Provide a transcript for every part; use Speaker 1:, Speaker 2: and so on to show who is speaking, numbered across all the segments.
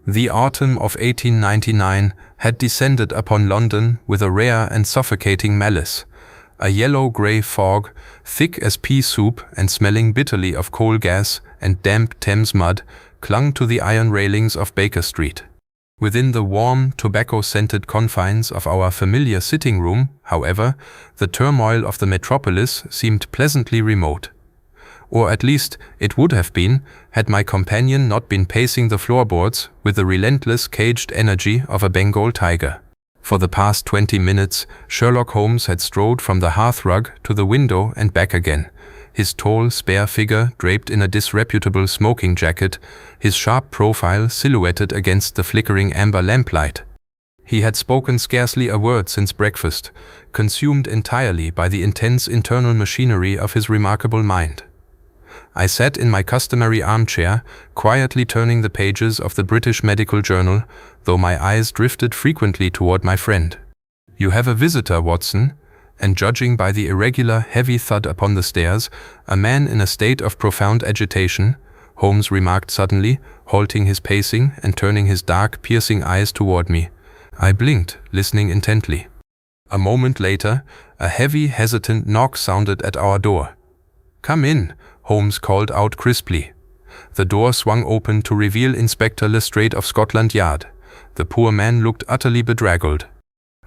Speaker 1: The autumn of 1899 had descended upon London with a rare and suffocating malice. A yellow-grey fog, thick as pea soup and smelling bitterly of coal gas and damp Thames mud, clung to the iron railings of Baker Street. Within the warm, tobacco-scented confines of our familiar sitting room, however, the turmoil of the metropolis seemed pleasantly remote. Or at least it would have been, had my companion not been pacing the floorboards with the relentless caged energy of a Bengal tiger. For the past 20 minutes, Sherlock Holmes had strode from the hearthrug to the window and back again, his tall, spare figure draped in a disreputable smoking jacket, his sharp profile silhouetted against the flickering amber lamplight. He had spoken scarcely a word since breakfast, consumed entirely by the intense internal machinery of his remarkable mind. I sat in my customary armchair, quietly turning the pages of the British Medical Journal, though my eyes drifted frequently toward my friend. "You have a visitor, Watson," and judging by the irregular, heavy thud upon the stairs, a man in a state of profound agitation, Holmes remarked suddenly, halting his pacing and turning his dark, piercing eyes toward me. I blinked, listening intently. A moment later, a heavy, hesitant knock sounded at our door. "Come in," Holmes called out crisply. The door swung open to reveal Inspector Lestrade of Scotland Yard. The poor man looked utterly bedraggled.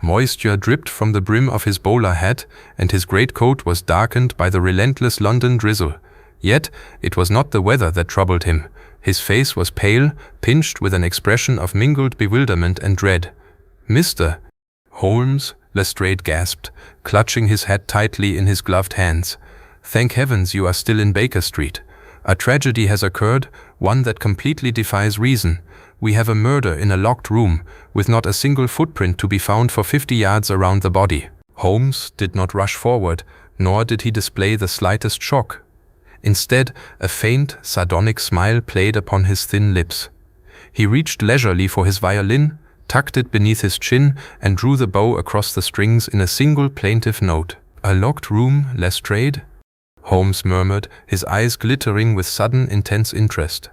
Speaker 1: Moisture dripped from the brim of his bowler hat, and his greatcoat was darkened by the relentless London drizzle. Yet it was not the weather that troubled him. His face was pale, pinched with an expression of mingled bewilderment and dread. "Mr. Holmes," Lestrade gasped, clutching his hat tightly in his gloved hands. "Thank heavens you are still in Baker Street. A tragedy has occurred, one that completely defies reason. We have a murder in a locked room, with not a single footprint to be found for 50 yards around the body." Holmes did not rush forward, nor did he display the slightest shock. Instead, a faint, sardonic smile played upon his thin lips. He reached leisurely for his violin, tucked it beneath his chin, and drew the bow across the strings in a single plaintive note. "A locked room, Lestrade?" Holmes murmured, his eyes glittering with sudden, intense interest.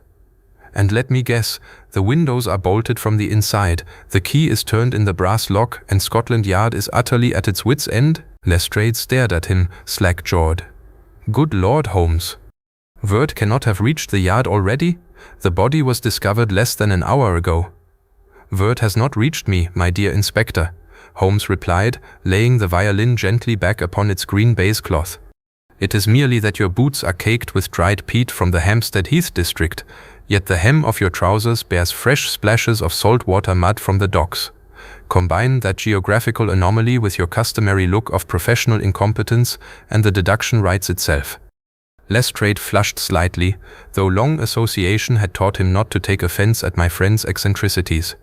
Speaker 1: "And let me guess, the windows are bolted from the inside, the key is turned in the brass lock, and Scotland Yard is utterly at its wits' end?" Lestrade stared at him, slack-jawed. "Good Lord, Holmes. Word cannot have reached the Yard already? The body was discovered less than an hour ago." "Word has not reached me, my dear Inspector," Holmes replied, laying the violin gently back upon its green baize cloth. "It is merely that your boots are caked with dried peat from the Hampstead Heath district, yet the hem of your trousers bears fresh splashes of salt-water mud from the docks. Combine that geographical anomaly with your customary look of professional incompetence, and the deduction writes itself." Lestrade flushed slightly, though long association had taught him not to take offense at my friend's eccentricities.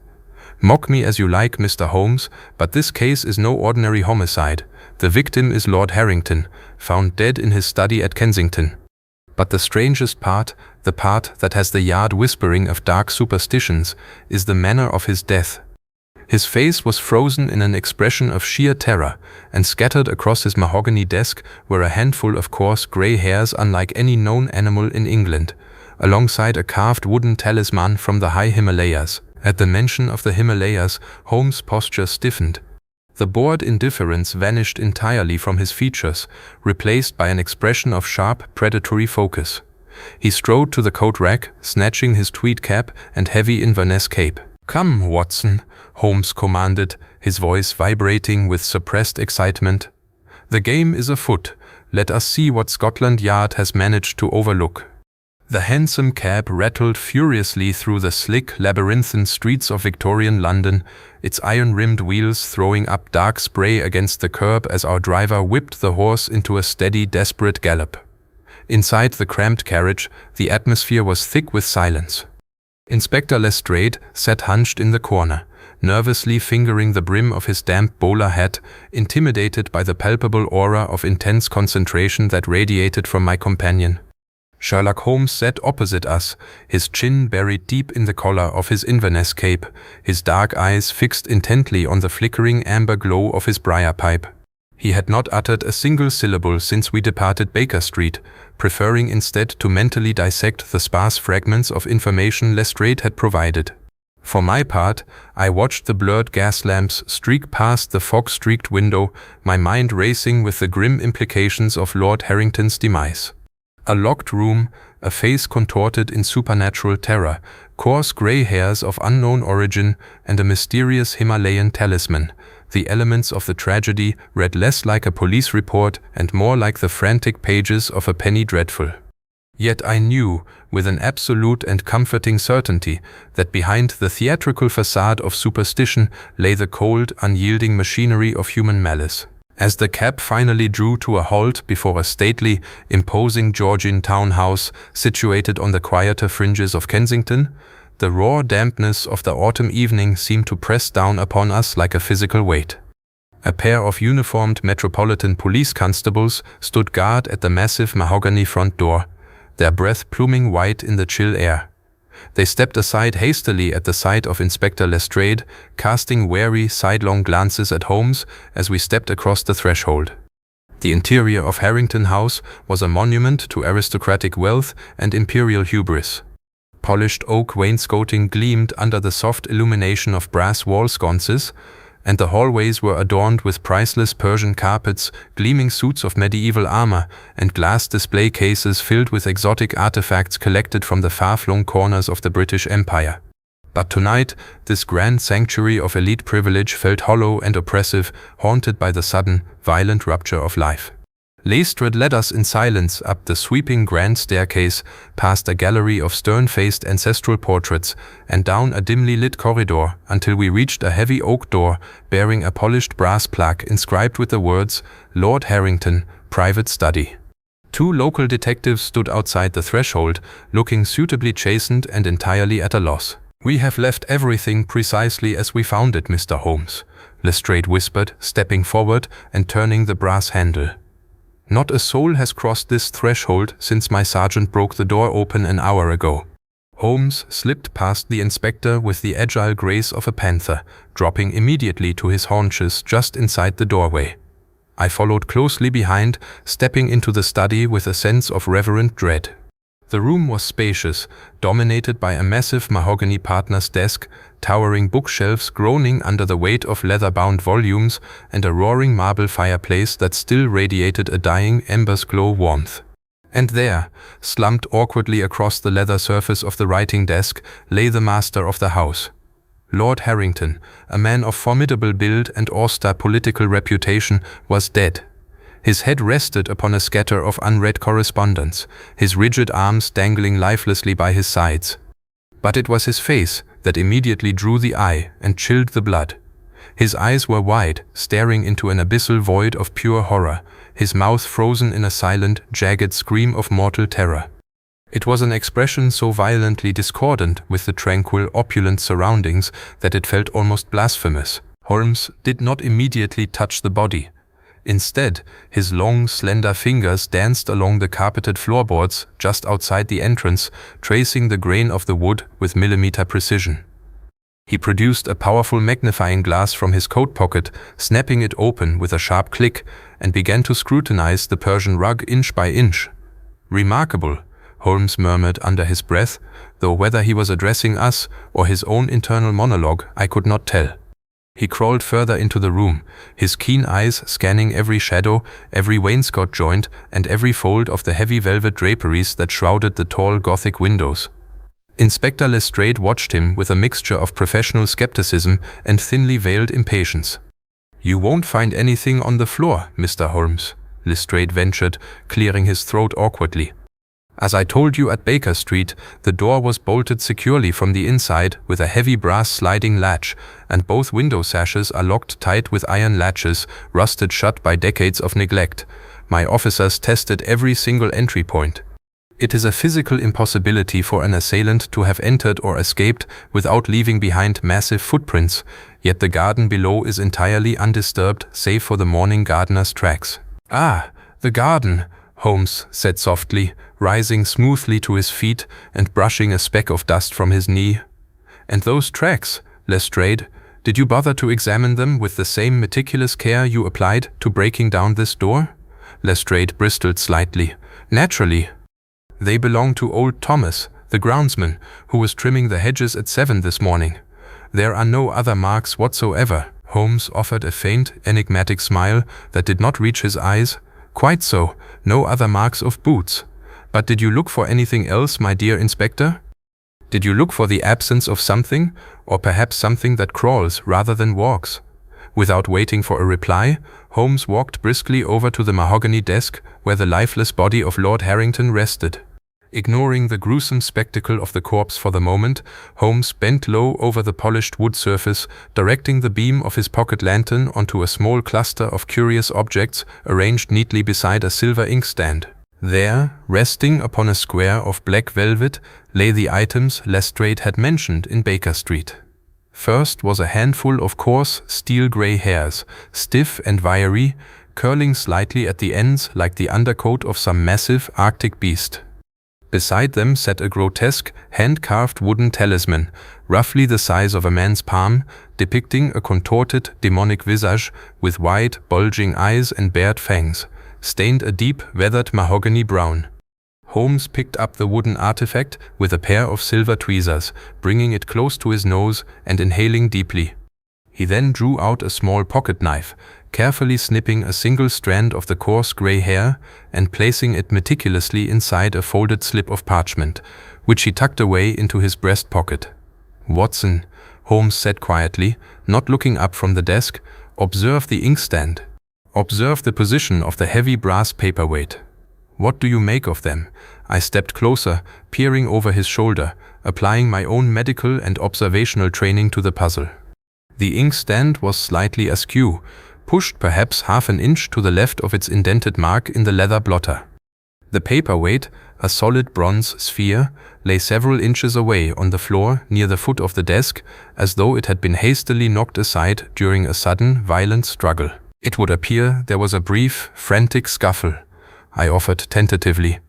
Speaker 1: "Mock me as you like, Mr. Holmes, but this case is no ordinary homicide. The victim is Lord Harrington, found dead in his study at Kensington. But the strangest part, the part that has the Yard whispering of dark superstitions, is the manner of his death. His face was frozen in an expression of sheer terror, and scattered across his mahogany desk were a handful of coarse grey hairs unlike any known animal in England, alongside a carved wooden talisman from the high Himalayas. At the mention of the Himalayas, Holmes' posture stiffened. The bored indifference vanished entirely from his features, replaced by an expression of sharp, predatory focus. He strode to the coat rack, snatching his tweed cap and heavy Inverness cape. "Come, Watson," Holmes commanded, his voice vibrating with suppressed excitement. "The game is afoot. Let us see what Scotland Yard has managed to overlook." The hansom cab rattled furiously through the slick, labyrinthine streets of Victorian London, its iron-rimmed wheels throwing up dark spray against the curb as our driver whipped the horse into a steady, desperate gallop. Inside the cramped carriage, the atmosphere was thick with silence. Inspector Lestrade sat hunched in the corner, nervously fingering the brim of his damp bowler hat, intimidated by the palpable aura of intense concentration that radiated from my companion. Sherlock Holmes sat opposite us, his chin buried deep in the collar of his Inverness cape, his dark eyes fixed intently on the flickering amber glow of his briar pipe. He had not uttered a single syllable since we departed Baker Street, preferring instead to mentally dissect the sparse fragments of information Lestrade had provided. For my part, I watched the blurred gas lamps streak past the fog-streaked window, my mind racing with the grim implications of Lord Harrington's demise. A locked room, a face contorted in supernatural terror, coarse grey hairs of unknown origin, and a mysterious Himalayan talisman. The elements of the tragedy read less like a police report and more like the frantic pages of a penny dreadful. Yet I knew, with an absolute and comforting certainty, that behind the theatrical facade of superstition lay the cold, unyielding machinery of human malice. As the cab finally drew to a halt before a stately, imposing Georgian townhouse situated on the quieter fringes of Kensington, the raw dampness of the autumn evening seemed to press down upon us like a physical weight. A pair of uniformed Metropolitan Police constables stood guard at the massive mahogany front door, their breath pluming white in the chill air. They stepped aside hastily at the sight of Inspector Lestrade, casting wary, sidelong glances at Holmes as we stepped across the threshold. The interior of Harrington House was a monument to aristocratic wealth and imperial hubris. Polished oak wainscoting gleamed under the soft illumination of brass wall sconces, and the hallways were adorned with priceless Persian carpets, gleaming suits of medieval armor, and glass display cases filled with exotic artifacts collected from the far-flung corners of the British Empire. But tonight, this grand sanctuary of elite privilege felt hollow and oppressive, haunted by the sudden, violent rupture of life. Lestrade led us in silence up the sweeping grand staircase, past a gallery of stern-faced ancestral portraits, and down a dimly lit corridor until we reached a heavy oak door bearing a polished brass plaque inscribed with the words, "Lord Harrington, Private Study." Two local detectives stood outside the threshold, looking suitably chastened and entirely at a loss. "We have left everything precisely as we found it, Mr. Holmes," Lestrade whispered, stepping forward and turning the brass handle. "Not a soul has crossed this threshold since my sergeant broke the door open an hour ago." Holmes slipped past the inspector with the agile grace of a panther, dropping immediately to his haunches just inside the doorway. I followed closely behind, stepping into the study with a sense of reverent dread. The room was spacious, dominated by a massive mahogany partner's desk, towering bookshelves groaning under the weight of leather-bound volumes, and a roaring marble fireplace that still radiated a dying ember's glow warmth. And there, slumped awkwardly across the leather surface of the writing desk, lay the master of the house. Lord Harrington, a man of formidable build and austere political reputation, was dead. His head rested upon a scatter of unread correspondence, his rigid arms dangling lifelessly by his sides. But it was his face that immediately drew the eye and chilled the blood. His eyes were wide, staring into an abyssal void of pure horror, his mouth frozen in a silent, jagged scream of mortal terror. It was an expression so violently discordant with the tranquil, opulent surroundings that it felt almost blasphemous. Holmes did not immediately touch the body. Instead, his long, slender fingers danced along the carpeted floorboards just outside the entrance, tracing the grain of the wood with millimeter precision. He produced a powerful magnifying glass from his coat pocket, snapping it open with a sharp click, and began to scrutinize the Persian rug inch by inch. "Remarkable," Holmes murmured under his breath, though whether he was addressing us or his own internal monologue I could not tell. He crawled further into the room, his keen eyes scanning every shadow, every wainscot joint, and every fold of the heavy velvet draperies that shrouded the tall Gothic windows. Inspector Lestrade watched him with a mixture of professional skepticism and thinly veiled impatience. "You won't find anything on the floor, Mr. Holmes," Lestrade ventured, clearing his throat awkwardly. "As I told you at Baker Street, the door was bolted securely from the inside with a heavy brass sliding latch, and both window sashes are locked tight with iron latches, rusted shut by decades of neglect. My officers tested every single entry point. It is a physical impossibility for an assailant to have entered or escaped without leaving behind massive footprints, yet the garden below is entirely undisturbed save for the morning gardener's tracks." "Ah, the garden," Holmes said softly, rising smoothly to his feet and brushing a speck of dust from his knee. "And those tracks, Lestrade, did you bother to examine them with the same meticulous care you applied to breaking down this door?" Lestrade bristled slightly. "Naturally. They belong to old Thomas, the groundsman, who was trimming the hedges at 7 this morning. "There are no other marks whatsoever." Holmes offered a faint, enigmatic smile that did not reach his eyes. "Quite so, no other marks of boots. But did you look for anything else, my dear Inspector? Did you look for the absence of something, or perhaps something that crawls rather than walks?" Without waiting for a reply, Holmes walked briskly over to the mahogany desk where the lifeless body of Lord Harrington rested. Ignoring the gruesome spectacle of the corpse for the moment, Holmes bent low over the polished wood surface, directing the beam of his pocket lantern onto a small cluster of curious objects arranged neatly beside a silver inkstand. There, resting upon a square of black velvet, lay the items Lestrade had mentioned in Baker Street. First was a handful of coarse, steel-gray hairs, stiff and wiry, curling slightly at the ends like the undercoat of some massive Arctic beast. Beside them sat a grotesque, hand-carved wooden talisman, roughly the size of a man's palm, depicting a contorted, demonic visage with wide, bulging eyes and bared fangs, stained a deep, weathered mahogany brown. Holmes picked up the wooden artifact with a pair of silver tweezers, bringing it close to his nose and inhaling deeply. He then drew out a small pocket knife, carefully snipping a single strand of the coarse gray hair and placing it meticulously inside a folded slip of parchment, which he tucked away into his breast pocket. "Watson," Holmes said quietly, not looking up from the desk, "observe the inkstand. Observe the position of the heavy brass paperweight. What do you make of them?" I stepped closer, peering over his shoulder, applying my own medical and observational training to the puzzle. The inkstand was slightly askew, pushed perhaps half an inch to the left of its indented mark in the leather blotter. The paperweight, a solid bronze sphere, lay several inches away on the floor near the foot of the desk, as though it had been hastily knocked aside during a sudden, violent struggle. "It would appear there was a brief, frantic scuffle," I offered tentatively.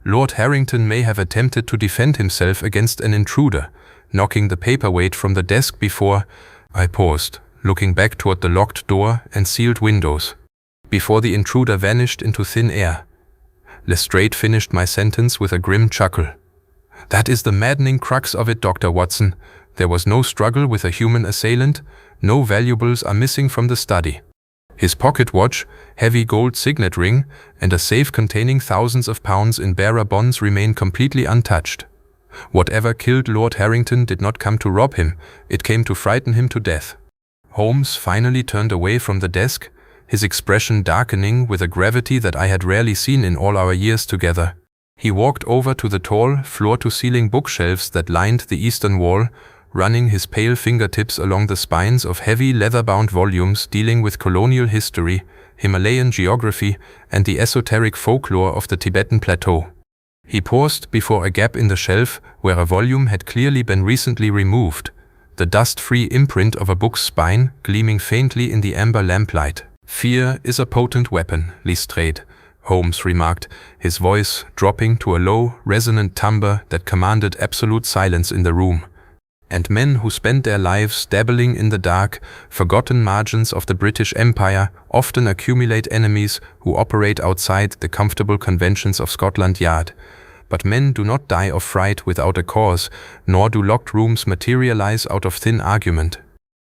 Speaker 1: "Lord Harrington may have attempted to defend himself against an intruder, knocking the paperweight from the desk before—" I paused, looking back toward the locked door and sealed windows. "Before the intruder vanished into thin air." Lestrade finished my sentence with a grim chuckle. "That is the maddening crux of it, Dr. Watson. There was no struggle with a human assailant. No valuables are missing from the study. His pocket watch, heavy gold signet ring, and a safe containing thousands of pounds in bearer bonds remain completely untouched. Whatever killed Lord Harrington did not come to rob him, it came to frighten him to death." Holmes finally turned away from the desk, his expression darkening with a gravity that I had rarely seen in all our years together. He walked over to the tall, floor-to-ceiling bookshelves that lined the eastern wall, running his pale fingertips along the spines of heavy leather-bound volumes dealing with colonial history, Himalayan geography, and the esoteric folklore of the Tibetan plateau. He paused before a gap in the shelf where a volume had clearly been recently removed, the dust-free imprint of a book's spine gleaming faintly in the amber lamplight. "Fear is a potent weapon, Lestrade," Holmes remarked, his voice dropping to a low, resonant timbre that commanded absolute silence in the room. "And men who spend their lives dabbling in the dark, forgotten margins of the British Empire often accumulate enemies who operate outside the comfortable conventions of Scotland Yard. But men do not die of fright without a cause, nor do locked rooms materialize out of thin argument.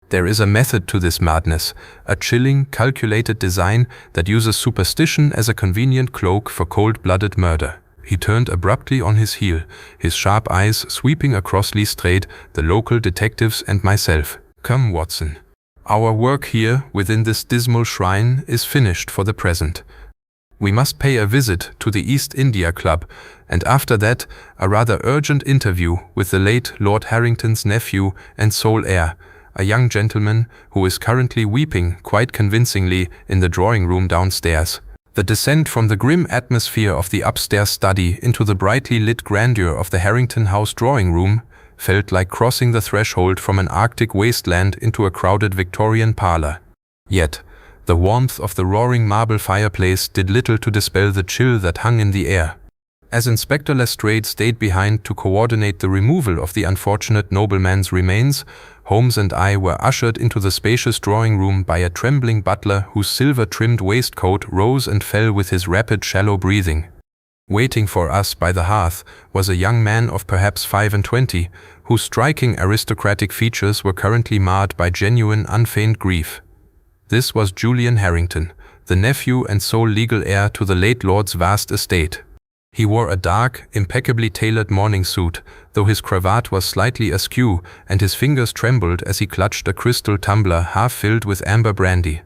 Speaker 1: There is a method to this madness, a chilling, calculated design that uses superstition as a convenient cloak for cold-blooded murder." He turned abruptly on his heel, his sharp eyes sweeping across Lestrade, the local detectives and myself. "Come, Watson. Our work here within this dismal shrine is finished for the present. We must pay a visit to the East India Club, and after that a rather urgent interview with the late Lord Harrington's nephew and sole heir, a young gentleman who is currently weeping quite convincingly in the drawing-room downstairs." The descent from the grim atmosphere of the upstairs study into the brightly lit grandeur of the Harrington House drawing-room felt like crossing the threshold from an Arctic wasteland into a crowded Victorian parlor. Yet, the warmth of the roaring marble fireplace did little to dispel the chill that hung in the air. As Inspector Lestrade stayed behind to coordinate the removal of the unfortunate nobleman's remains, Holmes and I were ushered into the spacious drawing-room by a trembling butler whose silver-trimmed waistcoat rose and fell with his rapid, shallow breathing. Waiting for us by the hearth was a young man of perhaps 25, whose striking aristocratic features were currently marred by genuine, unfeigned grief. This was Julian Harrington, the nephew and sole legal heir to the late Lord's vast estate. He wore a dark, impeccably tailored morning suit, though his cravat was slightly askew and his fingers trembled as he clutched a crystal tumbler half filled with amber brandy.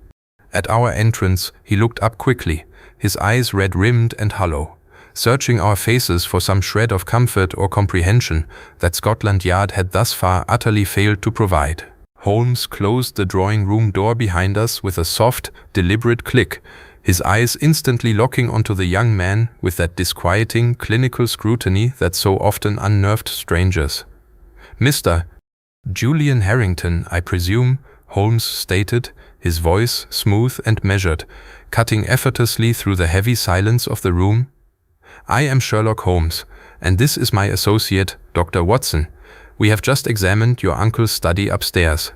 Speaker 1: At our entrance, he looked up quickly, his eyes red-rimmed and hollow, searching our faces for some shred of comfort or comprehension that Scotland Yard had thus far utterly failed to provide. Holmes closed the drawing-room door behind us with a soft, deliberate click, his eyes instantly locking onto the young man with that disquieting, clinical scrutiny that so often unnerved strangers. "Mr. Julian Harrington, I presume," Holmes stated, his voice smooth and measured, cutting effortlessly through the heavy silence of the room. "I am Sherlock Holmes, and this is my associate, Dr. Watson. We have just examined your uncle's study upstairs.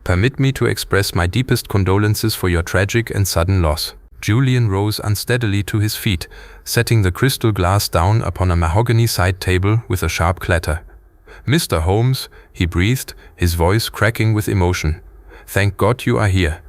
Speaker 1: Permit me to express my deepest condolences for your tragic and sudden loss." Julian rose unsteadily to his feet, setting the crystal glass down upon a mahogany side table with a sharp clatter. "Mr. Holmes," he breathed, his voice cracking with emotion, "thank God you are here.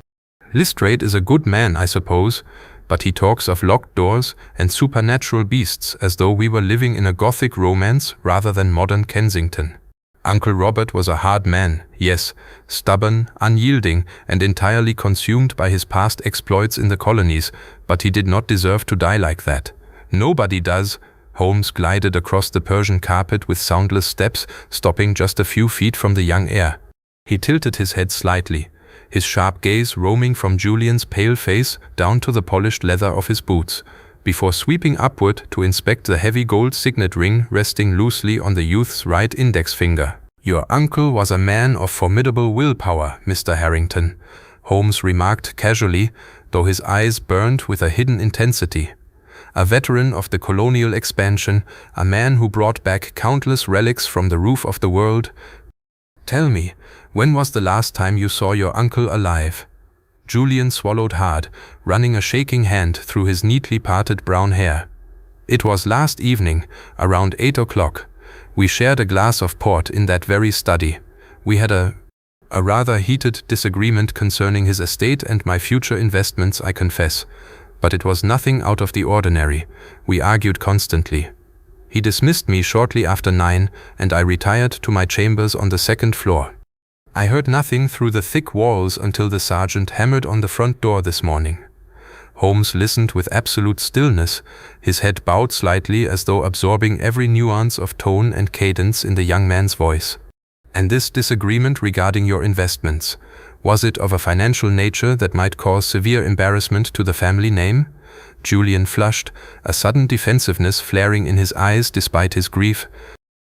Speaker 1: Lestrade is a good man, I suppose, but he talks of locked doors and supernatural beasts as though we were living in a Gothic romance rather than modern Kensington. Uncle Robert was a hard man, yes, stubborn, unyielding, and entirely consumed by his past exploits in the colonies, but he did not deserve to die like that. Nobody does." Holmes glided across the Persian carpet with soundless steps, stopping just a few feet from the young heir. He tilted his head slightly, his sharp gaze roaming from Julian's pale face down to the polished leather of his boots, before sweeping upward to inspect the heavy gold signet ring resting loosely on the youth's right index finger. "Your uncle was a man of formidable willpower, Mr. Harrington," Holmes remarked casually, though his eyes burned with a hidden intensity. "A veteran of the colonial expansion, a man who brought back countless relics from the roof of the world. Tell me, when was the last time you saw your uncle alive?" Julian swallowed hard, running a shaking hand through his neatly parted brown hair. "It was last evening, around 8 o'clock. We shared a glass of port in that very study. We had a rather heated disagreement concerning his estate and my future investments, I confess. But it was nothing out of the ordinary. We argued constantly. He dismissed me shortly after 9, and I retired to my chambers on the second floor. I heard nothing through the thick walls until the sergeant hammered on the front door this morning." Holmes listened with absolute stillness, his head bowed slightly as though absorbing every nuance of tone and cadence in the young man's voice. "And this disagreement regarding your investments, was it of a financial nature that might cause severe embarrassment to the family name?" Julian flushed, a sudden defensiveness flaring in his eyes despite his grief.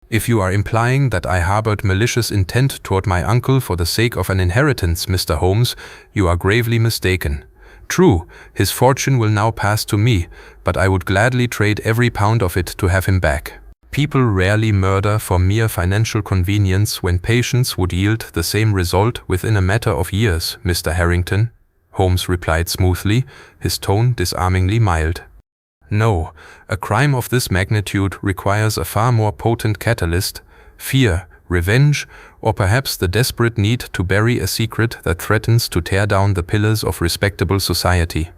Speaker 1: "If you are implying that I harbored malicious intent toward my uncle for the sake of an inheritance, Mr. Holmes, you are gravely mistaken. True, his fortune will now pass to me, but I would gladly trade every pound of it to have him back. People rarely murder for mere financial convenience when patience would yield the same result within a matter of years, Mr. Harrington," Holmes replied smoothly, his tone disarmingly mild. "No, a crime of this magnitude requires a far more potent catalyst: fear, revenge, or perhaps the desperate need to bury a secret that threatens to tear down the pillars of respectable society."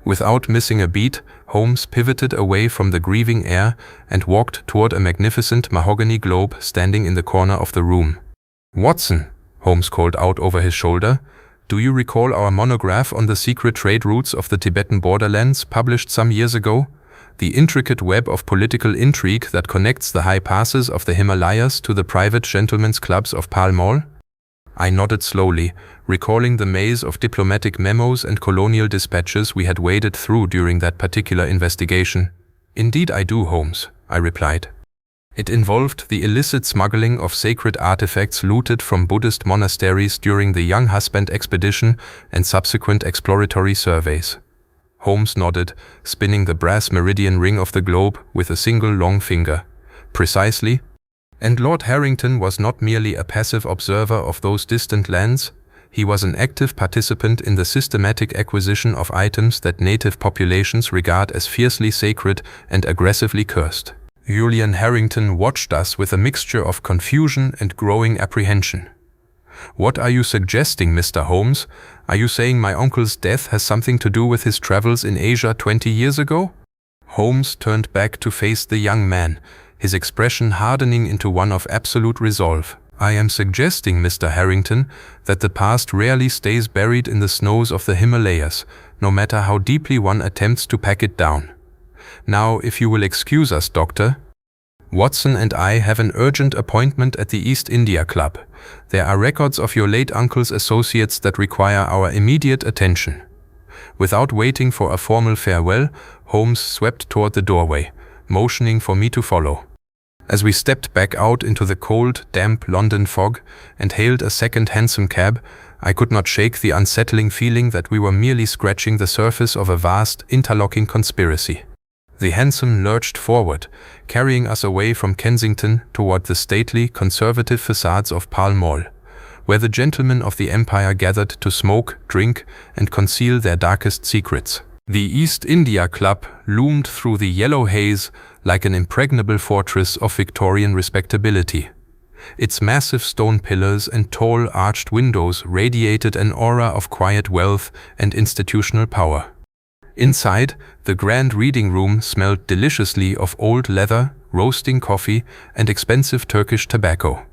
Speaker 1: Without missing a beat, Holmes pivoted away from the grieving heir and walked toward a magnificent mahogany globe standing in the corner of the room. "Watson," Holmes called out over his shoulder, "do you recall our monograph on the secret trade routes of the Tibetan borderlands published some years ago? The intricate web of political intrigue that connects the high passes of the Himalayas to the private gentlemen's clubs of Pall Mall?" I nodded slowly, recalling the maze of diplomatic memos and colonial dispatches we had waded through during that particular investigation. "Indeed I do, Holmes," I replied. It involved the illicit smuggling of sacred artifacts looted from Buddhist monasteries during the Young Husband expedition and subsequent exploratory surveys. Holmes nodded, spinning the brass meridian ring of the globe with a single long finger. "Precisely. And Lord Harrington was not merely a passive observer of those distant lands. He was an active participant in the systematic acquisition of items that native populations regard as fiercely sacred and aggressively cursed. Julian Harrington watched us with a mixture of confusion and growing apprehension. "What are you suggesting, Mr. Holmes? Are you saying my uncle's death has something to do with his travels in Asia 20 years ago?" Holmes turned back to face the young man, his expression hardening into one of absolute resolve. "I am suggesting, Mr. Harrington, that the past rarely stays buried in the snows of the Himalayas, no matter how deeply one attempts to pack it down. Now, if you will excuse us, Doctor. Watson and I have an urgent appointment at the East India Club. There are records of your late uncle's associates that require our immediate attention." Without waiting for a formal farewell, Holmes swept toward the doorway, motioning for me to follow. As we stepped back out into the cold, damp London fog and hailed a second hansom cab, I could not shake the unsettling feeling that we were merely scratching the surface of a vast, interlocking conspiracy. The hansom lurched forward, carrying us away from Kensington toward the stately, conservative facades of Pall Mall, where the gentlemen of the empire gathered to smoke, drink, and conceal their darkest secrets. The East India Club loomed through the yellow haze like an impregnable fortress of Victorian respectability. Its massive stone pillars and tall arched windows radiated an aura of quiet wealth and institutional power. Inside, the grand reading room smelled deliciously of old leather, roasting coffee, and expensive Turkish tobacco.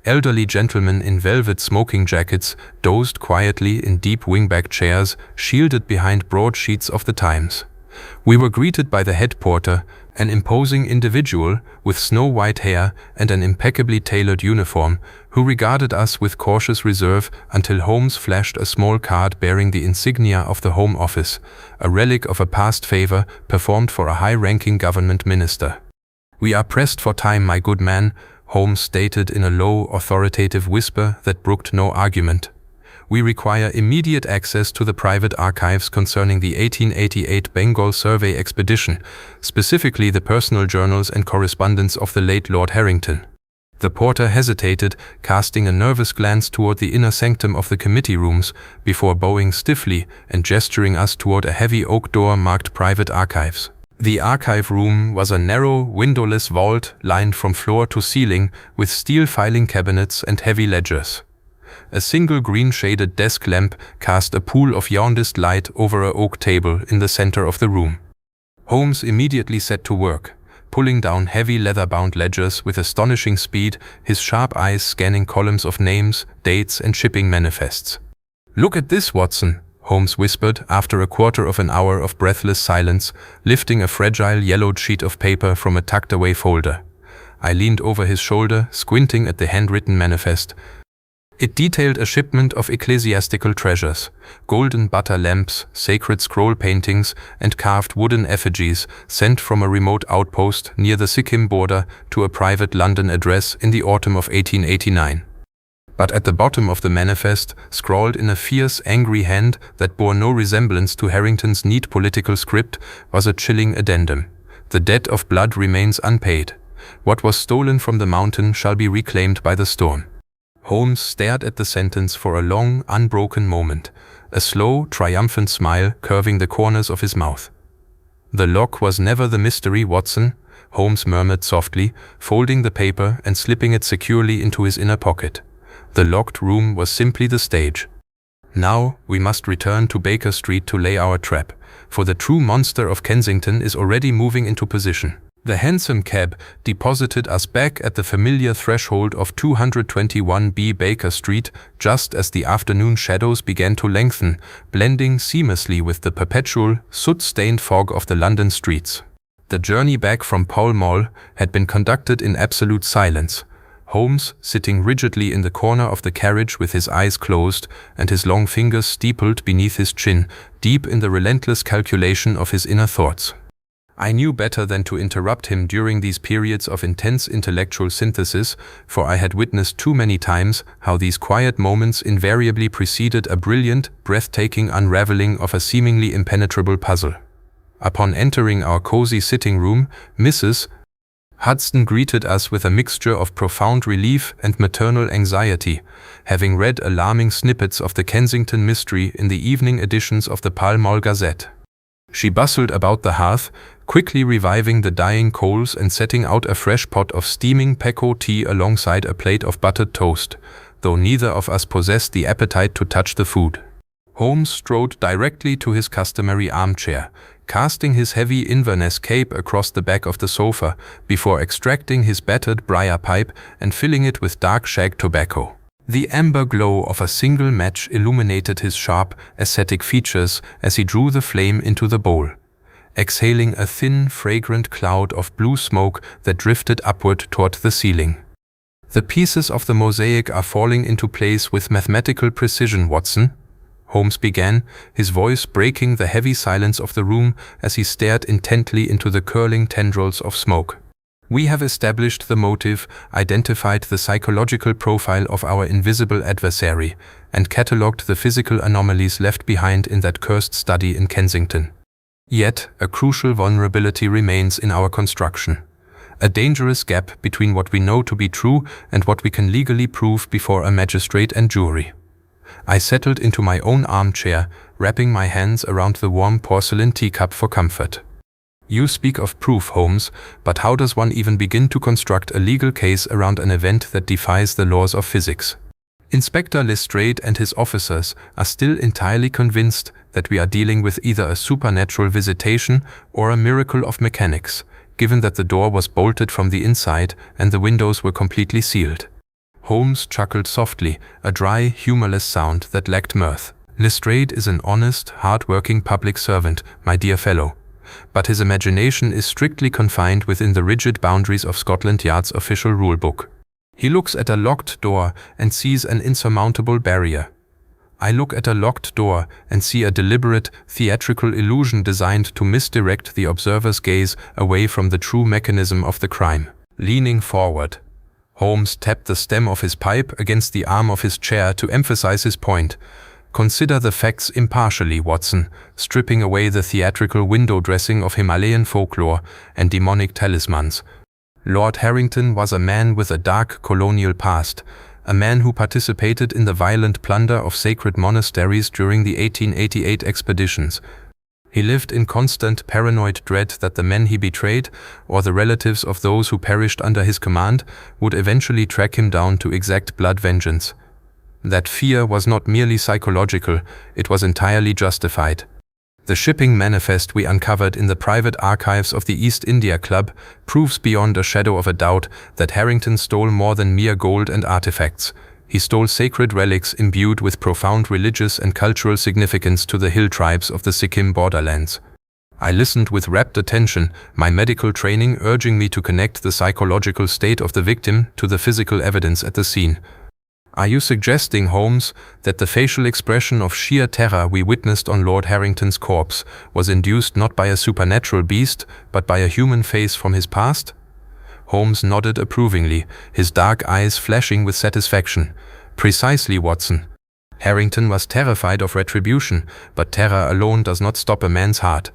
Speaker 1: Elderly gentlemen in velvet smoking jackets dozed quietly in deep wingback chairs, shielded behind broad sheets of the Times. We were greeted by the head porter, an imposing individual with snow-white hair and an impeccably tailored uniform, who regarded us with cautious reserve until Holmes flashed a small card bearing the insignia of the Home Office, a relic of a past favor performed for a high-ranking government minister. "We are pressed for time, my good man," Holmes stated in a low, authoritative whisper that brooked no argument. "We require immediate access to the private archives concerning the 1888 Bengal Survey expedition, specifically the personal journals and correspondence of the late Lord Harrington." The porter hesitated, casting a nervous glance toward the inner sanctum of the committee rooms, before bowing stiffly and gesturing us toward a heavy oak door marked Private Archives. The archive room was a narrow, windowless vault lined from floor to ceiling with steel filing cabinets and heavy ledgers. A single green-shaded desk lamp cast a pool of jaundiced light over an oak table in the center of the room. Holmes immediately set to work, pulling down heavy leather-bound ledgers with astonishing speed, his sharp eyes scanning columns of names, dates, and shipping manifests. "Look at this, Watson," Holmes whispered after a quarter of an hour of breathless silence, lifting a fragile yellowed sheet of paper from a tucked-away folder. I leaned over his shoulder, squinting at the handwritten manifest. It detailed a shipment of ecclesiastical treasures, golden butter lamps, sacred scroll paintings, and carved wooden effigies sent from a remote outpost near the Sikkim border to a private London address in the autumn of 1889. But at the bottom of the manifest, scrawled in a fierce, angry hand that bore no resemblance to Harrington's neat political script, was a chilling addendum. "The debt of blood remains unpaid. What was stolen from the mountain shall be reclaimed by the storm." Holmes stared at the sentence for a long, unbroken moment, a slow, triumphant smile curving the corners of his mouth. "The lock was never the mystery, Watson," Holmes murmured softly, folding the paper and slipping it securely into his inner pocket. "The locked room was simply the stage. Now we must return to Baker Street to lay our trap, for the true monster of Kensington is already moving into position." The hansom cab deposited us back at the familiar threshold of 221B Baker Street just as the afternoon shadows began to lengthen, blending seamlessly with the perpetual, soot-stained fog of the London streets. The journey back from Pall Mall had been conducted in absolute silence, Holmes sitting rigidly in the corner of the carriage with his eyes closed and his long fingers steepled beneath his chin, deep in the relentless calculation of his inner thoughts. I knew better than to interrupt him during these periods of intense intellectual synthesis, for I had witnessed too many times how these quiet moments invariably preceded a brilliant, breathtaking unraveling of a seemingly impenetrable puzzle. Upon entering our cozy sitting room, Mrs. Hudson greeted us with a mixture of profound relief and maternal anxiety, having read alarming snippets of the Kensington mystery in the evening editions of the Pall Mall Gazette. She bustled about the hearth, quickly reviving the dying coals and setting out a fresh pot of steaming pekoe tea alongside a plate of buttered toast, though neither of us possessed the appetite to touch the food. Holmes strode directly to his customary armchair, casting his heavy Inverness cape across the back of the sofa before extracting his battered briar pipe and filling it with dark shag tobacco. The amber glow of a single match illuminated his sharp, ascetic features as he drew the flame into the bowl, exhaling a thin, fragrant cloud of blue smoke that drifted upward toward the ceiling. "The pieces of the mosaic are falling into place with mathematical precision, Watson," Holmes began, his voice breaking the heavy silence of the room as he stared intently into the curling tendrils of smoke. "We have established the motive, identified the psychological profile of our invisible adversary, and catalogued the physical anomalies left behind in that cursed study in Kensington. Yet, a crucial vulnerability remains in our construction. A dangerous gap between what we know to be true and what we can legally prove before a magistrate and jury." I settled into my own armchair, wrapping my hands around the warm porcelain teacup for comfort. "You speak of proof, Holmes, but how does one even begin to construct a legal case around an event that defies the laws of physics?" Inspector Lestrade and his officers are still entirely convinced that we are dealing with either a supernatural visitation or a miracle of mechanics, given that the door was bolted from the inside and the windows were completely sealed. Holmes chuckled softly, a dry, humorless sound that lacked mirth. "Lestrade is an honest, hard-working public servant, my dear fellow, but his imagination is strictly confined within the rigid boundaries of Scotland Yard's official rulebook. He looks at a locked door and sees an insurmountable barrier. I look at a locked door and see a deliberate, theatrical illusion designed to misdirect the observer's gaze away from the true mechanism of the crime." Leaning forward, Holmes tapped the stem of his pipe against the arm of his chair to emphasize his point. "Consider the facts impartially, Watson, stripping away the theatrical window dressing of Himalayan folklore and demonic talismans. Lord Harrington was a man with a dark colonial past, a man who participated in the violent plunder of sacred monasteries during the 1888 expeditions. He lived in constant paranoid dread that the men he betrayed, or the relatives of those who perished under his command, would eventually track him down to exact blood vengeance. That fear was not merely psychological, it was entirely justified. The shipping manifest we uncovered in the private archives of the East India Club proves beyond a shadow of a doubt that Harrington stole more than mere gold and artifacts. He stole sacred relics imbued with profound religious and cultural significance to the hill tribes of the Sikkim borderlands." I listened with rapt attention, my medical training urging me to connect the psychological state of the victim to the physical evidence at the scene. "Are you suggesting, Holmes, that the facial expression of sheer terror we witnessed on Lord Harrington's corpse was induced not by a supernatural beast, but by a human face from his past?" Holmes nodded approvingly, his dark eyes flashing with satisfaction. "Precisely, Watson. Harrington was terrified of retribution, but terror alone does not stop a man's heart.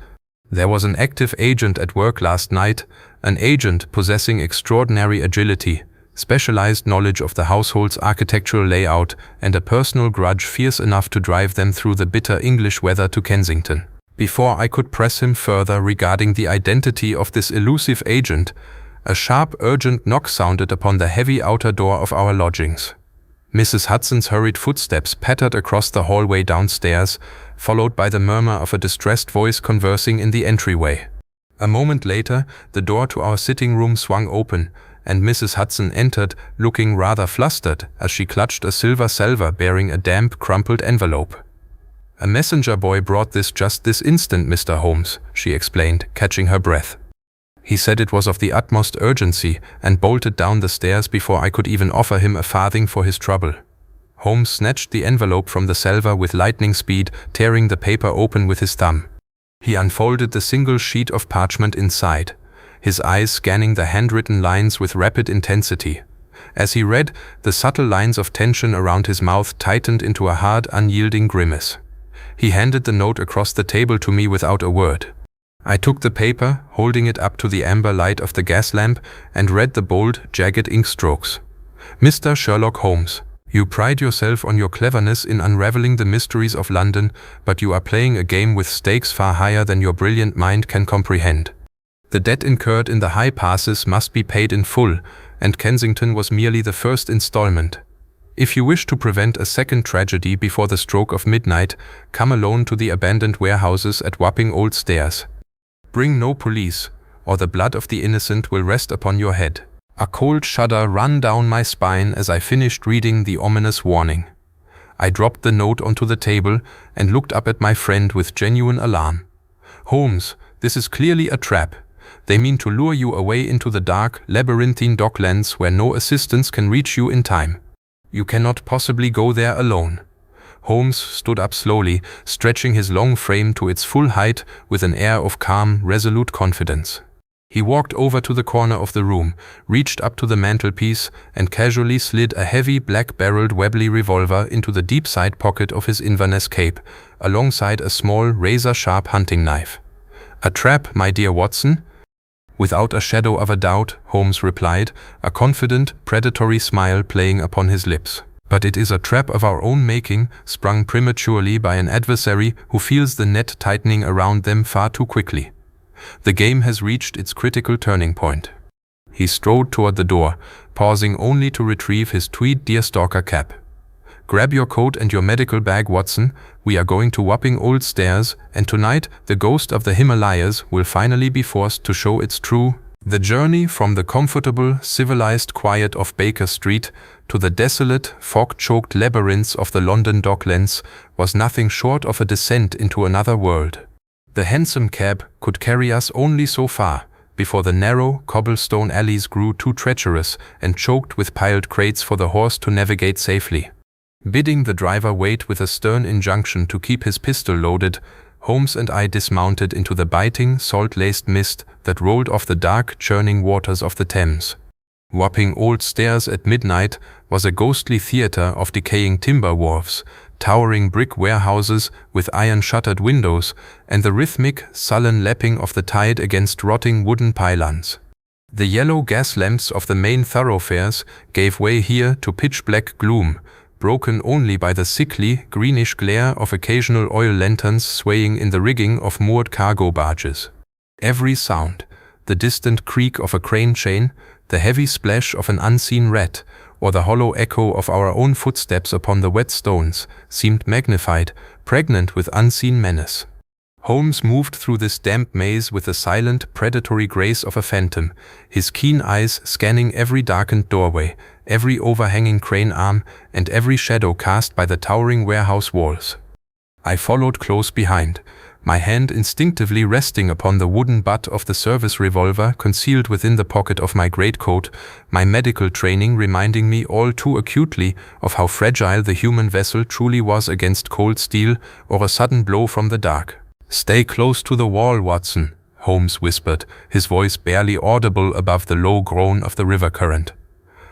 Speaker 1: There was an active agent at work last night, an agent possessing extraordinary agility, specialized knowledge of the household's architectural layout, and a personal grudge fierce enough to drive them through the bitter English weather to Kensington." Before I could press him further regarding the identity of this elusive agent, a sharp, urgent knock sounded upon the heavy outer door of our lodgings. Mrs. Hudson's hurried footsteps pattered across the hallway downstairs, followed by the murmur of a distressed voice conversing in the entryway. A moment later, the door to our sitting room swung open, and Mrs. Hudson entered, looking rather flustered as she clutched a silver salver bearing a damp, crumpled envelope. "A messenger boy brought this just this instant, Mr. Holmes," she explained, catching her breath. "He said it was of the utmost urgency and bolted down the stairs before I could even offer him a farthing for his trouble." Holmes snatched the envelope from the salver with lightning speed, tearing the paper open with his thumb. He unfolded the single sheet of parchment inside, his eyes scanning the handwritten lines with rapid intensity. As he read, the subtle lines of tension around his mouth tightened into a hard, unyielding grimace. He handed the note across the table to me without a word. I took the paper, holding it up to the amber light of the gas lamp, and read the bold, jagged ink strokes. "Mr. Sherlock Holmes, You pride yourself on your cleverness in unraveling the mysteries of London, but you are playing a game with stakes far higher than your brilliant mind can comprehend. The debt incurred in the high passes must be paid in full, and Kensington was merely the first installment. If you wish to prevent a second tragedy before the stroke of midnight, come alone to the abandoned warehouses at Wapping Old Stairs. Bring no police, or the blood of the innocent will rest upon your head. A cold shudder ran down my spine as I finished reading the ominous warning. I dropped the note onto the table and looked up at my friend with genuine alarm. Holmes, this is clearly a trap. They mean to lure you away into the dark, labyrinthine docklands where no assistance can reach you in time. You cannot possibly go there alone. Holmes stood up slowly, stretching his long frame to its full height with an air of calm, resolute confidence. He walked over to the corner of the room, reached up to the mantelpiece, and casually slid a heavy, black-barreled Webley revolver into the deep side pocket of his Inverness cape, alongside a small, razor-sharp hunting knife. "A trap, my dear Watson?" "Without a shadow of a doubt," Holmes replied, a confident, predatory smile playing upon his lips. "But it is a trap of our own making, sprung prematurely by an adversary who feels the net tightening around them far too quickly. The game has reached its critical turning point." He strode toward the door, pausing only to retrieve his tweed deerstalker cap. "Grab your coat and your medical bag, Watson. We are going to Wapping Old Stairs, and tonight the ghost of the Himalayas will finally be forced to show its true." The journey from the comfortable, civilized quiet of Baker Street to the desolate, fog-choked labyrinths of the London Docklands was nothing short of a descent into another world. The hansom cab could carry us only so far, before the narrow, cobblestone alleys grew too treacherous and choked with piled crates for the horse to navigate safely. Bidding the driver wait with a stern injunction to keep his pistol loaded, Holmes and I dismounted into the biting, salt-laced mist that rolled off the dark, churning waters of the Thames. Wapping Old Stairs at midnight was a ghostly theater of decaying timber wharves, towering brick warehouses with iron-shuttered windows, and the rhythmic, sullen lapping of the tide against rotting wooden pylons. The yellow gas lamps of the main thoroughfares gave way here to pitch-black gloom, broken only by the sickly, greenish glare of occasional oil lanterns swaying in the rigging of moored cargo barges. Every sound, the distant creak of a crane chain, the heavy splash of an unseen rat, or the hollow echo of our own footsteps upon the wet stones, seemed magnified, pregnant with unseen menace. Holmes moved through this damp maze with the silent, predatory grace of a phantom, his keen eyes scanning every darkened doorway, every overhanging crane arm, and every shadow cast by the towering warehouse walls. I followed close behind, my hand instinctively resting upon the wooden butt of the service revolver concealed within the pocket of my greatcoat, my medical training reminding me all too acutely of how fragile the human vessel truly was against cold steel or a sudden blow from the dark. "Stay close to the wall, Watson," Holmes whispered, his voice barely audible above the low groan of the river current.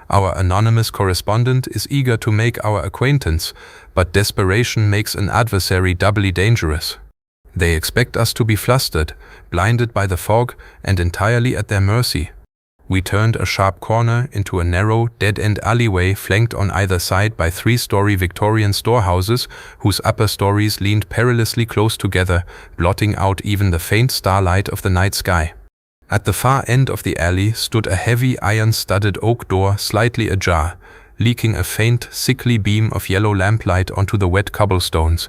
Speaker 1: "Our anonymous correspondent is eager to make our acquaintance, but desperation makes an adversary doubly dangerous. They expect us to be flustered, blinded by the fog, and entirely at their mercy." We turned a sharp corner into a narrow, dead-end alleyway flanked on either side by three-story Victorian storehouses whose upper stories leaned perilously close together, blotting out even the faint starlight of the night sky. At the far end of the alley stood a heavy iron-studded oak door slightly ajar, leaking a faint, sickly beam of yellow lamplight onto the wet cobblestones.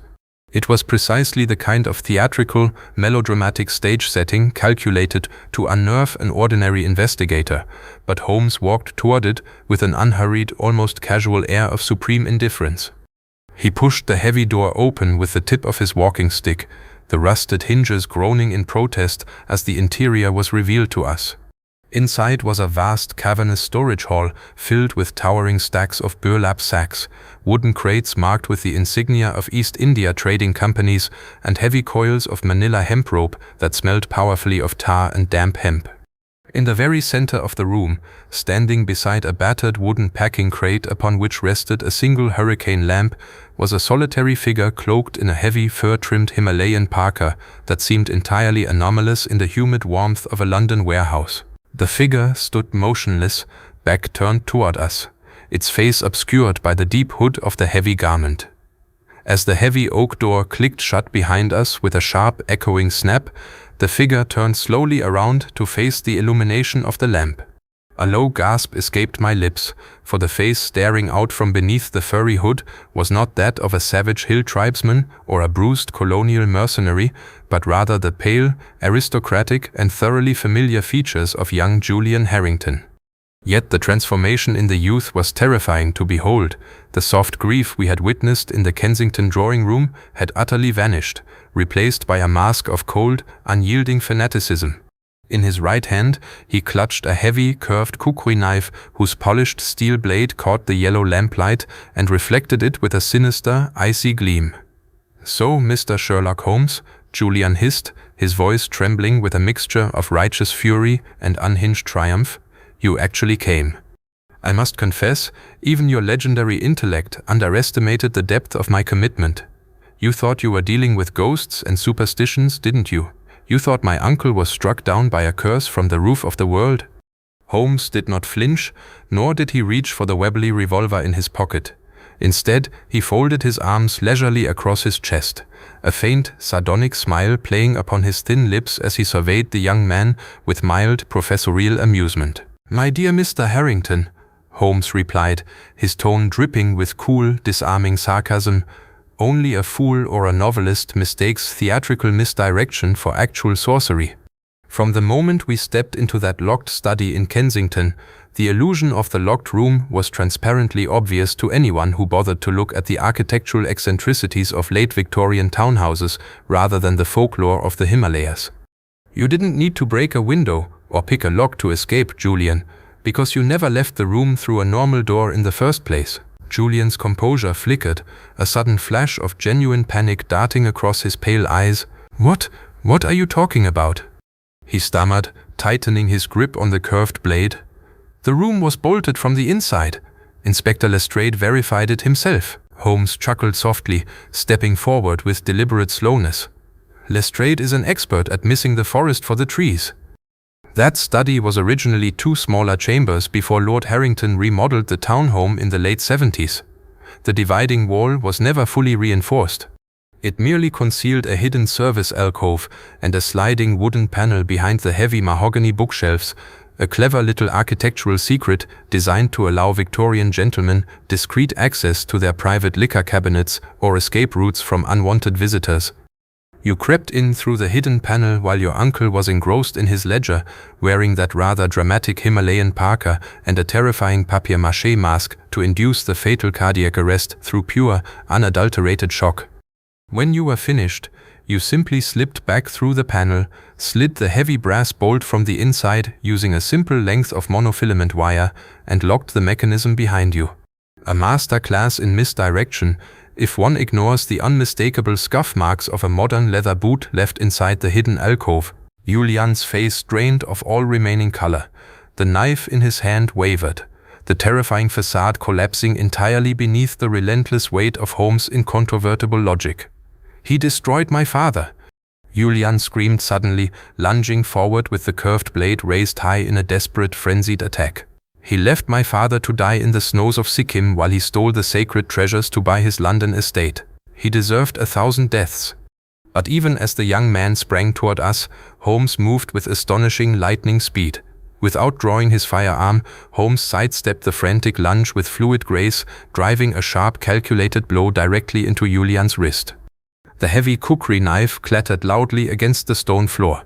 Speaker 1: It was precisely the kind of theatrical, melodramatic stage setting calculated to unnerve an ordinary investigator, but Holmes walked toward it with an unhurried, almost casual air of supreme indifference. He pushed the heavy door open with the tip of his walking stick, the rusted hinges groaning in protest as the interior was revealed to us. Inside was a vast, cavernous storage hall filled with towering stacks of burlap sacks, wooden crates marked with the insignia of East India trading companies, and heavy coils of manila hemp rope that smelled powerfully of tar and damp hemp. In the very center of the room, standing beside a battered wooden packing crate upon which rested a single hurricane lamp, was a solitary figure cloaked in a heavy fur-trimmed Himalayan parka that seemed entirely anomalous in the humid warmth of a London warehouse. The figure stood motionless, back turned toward us, its face obscured by the deep hood of the heavy garment. As the heavy oak door clicked shut behind us with a sharp echoing snap, the figure turned slowly around to face the illumination of the lamp. A low gasp escaped my lips, for the face staring out from beneath the furry hood was not that of a savage hill tribesman or a bruised colonial mercenary, but rather the pale, aristocratic and thoroughly familiar features of young Julian Harrington. Yet the transformation in the youth was terrifying to behold. The soft grief we had witnessed in the Kensington drawing room had utterly vanished, replaced by a mask of cold, unyielding fanaticism. In his right hand, he clutched a heavy, curved kukri knife whose polished steel blade caught the yellow lamplight and reflected it with a sinister, icy gleam. "So, Mr. Sherlock Holmes," Julian hissed, his voice trembling with a mixture of righteous fury and unhinged triumph, "you actually came. I must confess, even your legendary intellect underestimated the depth of my commitment. You thought you were dealing with ghosts and superstitions, didn't you? You thought my uncle was struck down by a curse from the roof of the world?" Holmes did not flinch, nor did he reach for the Webley revolver in his pocket. Instead, he folded his arms leisurely across his chest, a faint, sardonic smile playing upon his thin lips as he surveyed the young man with mild, professorial amusement. "My dear Mr. Harrington," Holmes replied, his tone dripping with cool, disarming sarcasm, "only a fool or a novelist mistakes theatrical misdirection for actual sorcery. From the moment we stepped into that locked study in Kensington, the illusion of the locked room was transparently obvious to anyone who bothered to look at the architectural eccentricities of late Victorian townhouses rather than the folklore of the Himalayas. You didn't need to break a window or pick a lock to escape, Julian, because you never left the room through a normal door in the first place." Julian's composure flickered, a sudden flash of genuine panic darting across his pale eyes. What are you talking about?" he stammered, tightening his grip on the curved blade. "The room was bolted from the inside. Inspector Lestrade verified it himself." Holmes chuckled softly, stepping forward with deliberate slowness. "Lestrade is an expert at missing the forest for the trees. That study was originally 2 smaller chambers before Lord Harrington remodeled the townhome in the late 70s. The dividing wall was never fully reinforced. It merely concealed a hidden service alcove and a sliding wooden panel behind the heavy mahogany bookshelves, a clever little architectural secret designed to allow Victorian gentlemen discreet access to their private liquor cabinets or escape routes from unwanted visitors. You crept in through the hidden panel while your uncle was engrossed in his ledger, wearing that rather dramatic Himalayan parka and a terrifying papier-mâché mask to induce the fatal cardiac arrest through pure, unadulterated shock. When you were finished, you simply slipped back through the panel, slid the heavy brass bolt from the inside using a simple length of monofilament wire, and locked the mechanism behind you. A master class in misdirection, if one ignores the unmistakable scuff marks of a modern leather boot left inside the hidden alcove. Julian's face drained of all remaining color. The knife in his hand wavered, the terrifying facade collapsing entirely beneath the relentless weight of Holmes' incontrovertible logic. "He destroyed my father!" Julian screamed suddenly, lunging forward with the curved blade raised high in a desperate, frenzied attack. "He left my father to die in the snows of Sikkim while he stole the sacred treasures to buy his London estate. He deserved 1,000 deaths." But even as the young man sprang toward us, Holmes moved with astonishing lightning speed. Without drawing his firearm, Holmes sidestepped the frantic lunge with fluid grace, driving a sharp, calculated blow directly into Julian's wrist. The heavy kukri knife clattered loudly against the stone floor.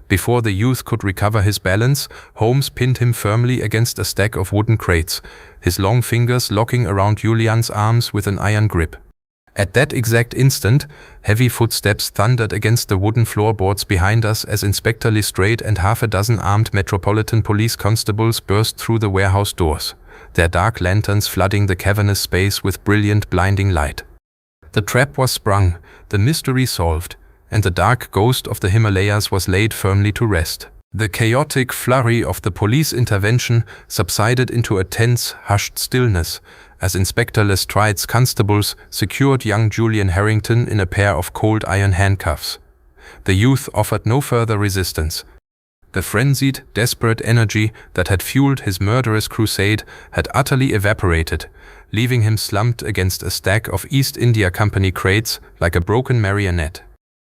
Speaker 1: Before the youth could recover his balance, Holmes pinned him firmly against a stack of wooden crates, his long fingers locking around Julian's arms with an iron grip. At that exact instant, heavy footsteps thundered against the wooden floorboards behind us as Inspector Lestrade and half a dozen armed Metropolitan Police constables burst through the warehouse doors, their dark lanterns flooding the cavernous space with brilliant, blinding light. The trap was sprung, the mystery solved, and the dark ghost of the Himalayas was laid firmly to rest. The chaotic flurry of the police intervention subsided into a tense, hushed stillness as Inspector Lestrade's constables secured young Julian Harrington in a pair of cold iron handcuffs. The youth offered no further resistance. The frenzied, desperate energy that had fueled his murderous crusade had utterly evaporated, leaving him slumped against a stack of East India Company crates like a broken marionette.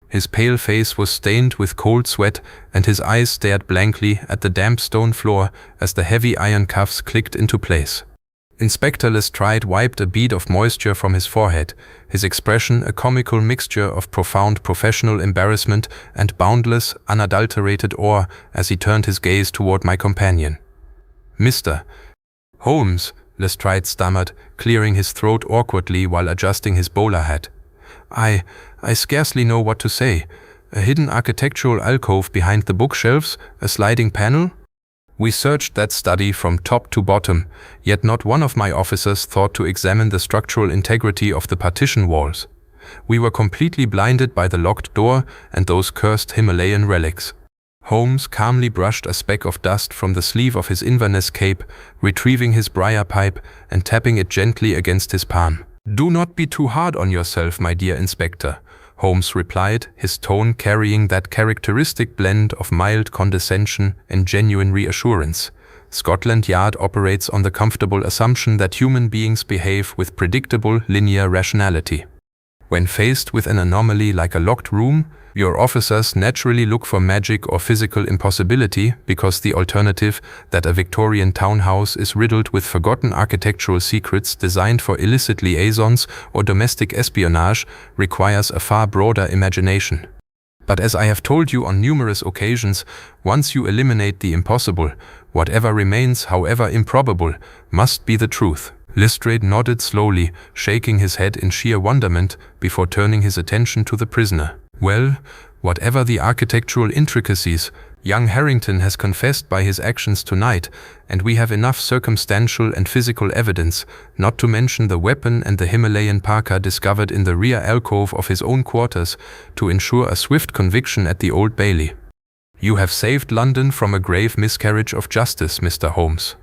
Speaker 1: His pale face was stained with cold sweat, and his eyes stared blankly at the damp stone floor as the heavy iron cuffs clicked into place. Inspector Lestrade wiped a bead of moisture from his forehead, his expression a comical mixture of profound professional embarrassment and boundless, unadulterated awe as he turned his gaze toward my companion. "Mr. Holmes," Lestrade stammered, clearing his throat awkwardly while adjusting his bowler hat. I scarcely know what to say. A hidden architectural alcove behind the bookshelves, a sliding panel?" We searched that study from top to bottom, yet not one of my officers thought to examine the structural integrity of the partition walls. We were completely blinded by the locked door and those cursed Himalayan relics. Holmes calmly brushed a speck of dust from the sleeve of his Inverness cape, retrieving his briar pipe and tapping it gently against his palm. "Do not be too hard on yourself, my dear Inspector," Holmes replied, his tone carrying that characteristic blend of mild condescension and genuine reassurance. "Scotland Yard operates on the comfortable assumption that human beings behave with predictable, linear rationality. When faced with an anomaly like a locked room, your officers naturally look for magic or physical impossibility because the alternative, that a Victorian townhouse is riddled with forgotten architectural secrets designed for illicit liaisons or domestic espionage, requires a far broader imagination. But as I have told you on numerous occasions, once you eliminate the impossible, whatever remains, however improbable, must be the truth." Lestrade nodded slowly, shaking his head in sheer wonderment before turning his attention to the prisoner. "Well, whatever the architectural intricacies, young Harrington has confessed by his actions tonight, and we have enough circumstantial and physical evidence, not to mention the weapon and the Himalayan parka discovered in the rear alcove of his own quarters, to ensure a swift conviction at the Old Bailey. You have saved London from a grave miscarriage of justice, Mr. Holmes."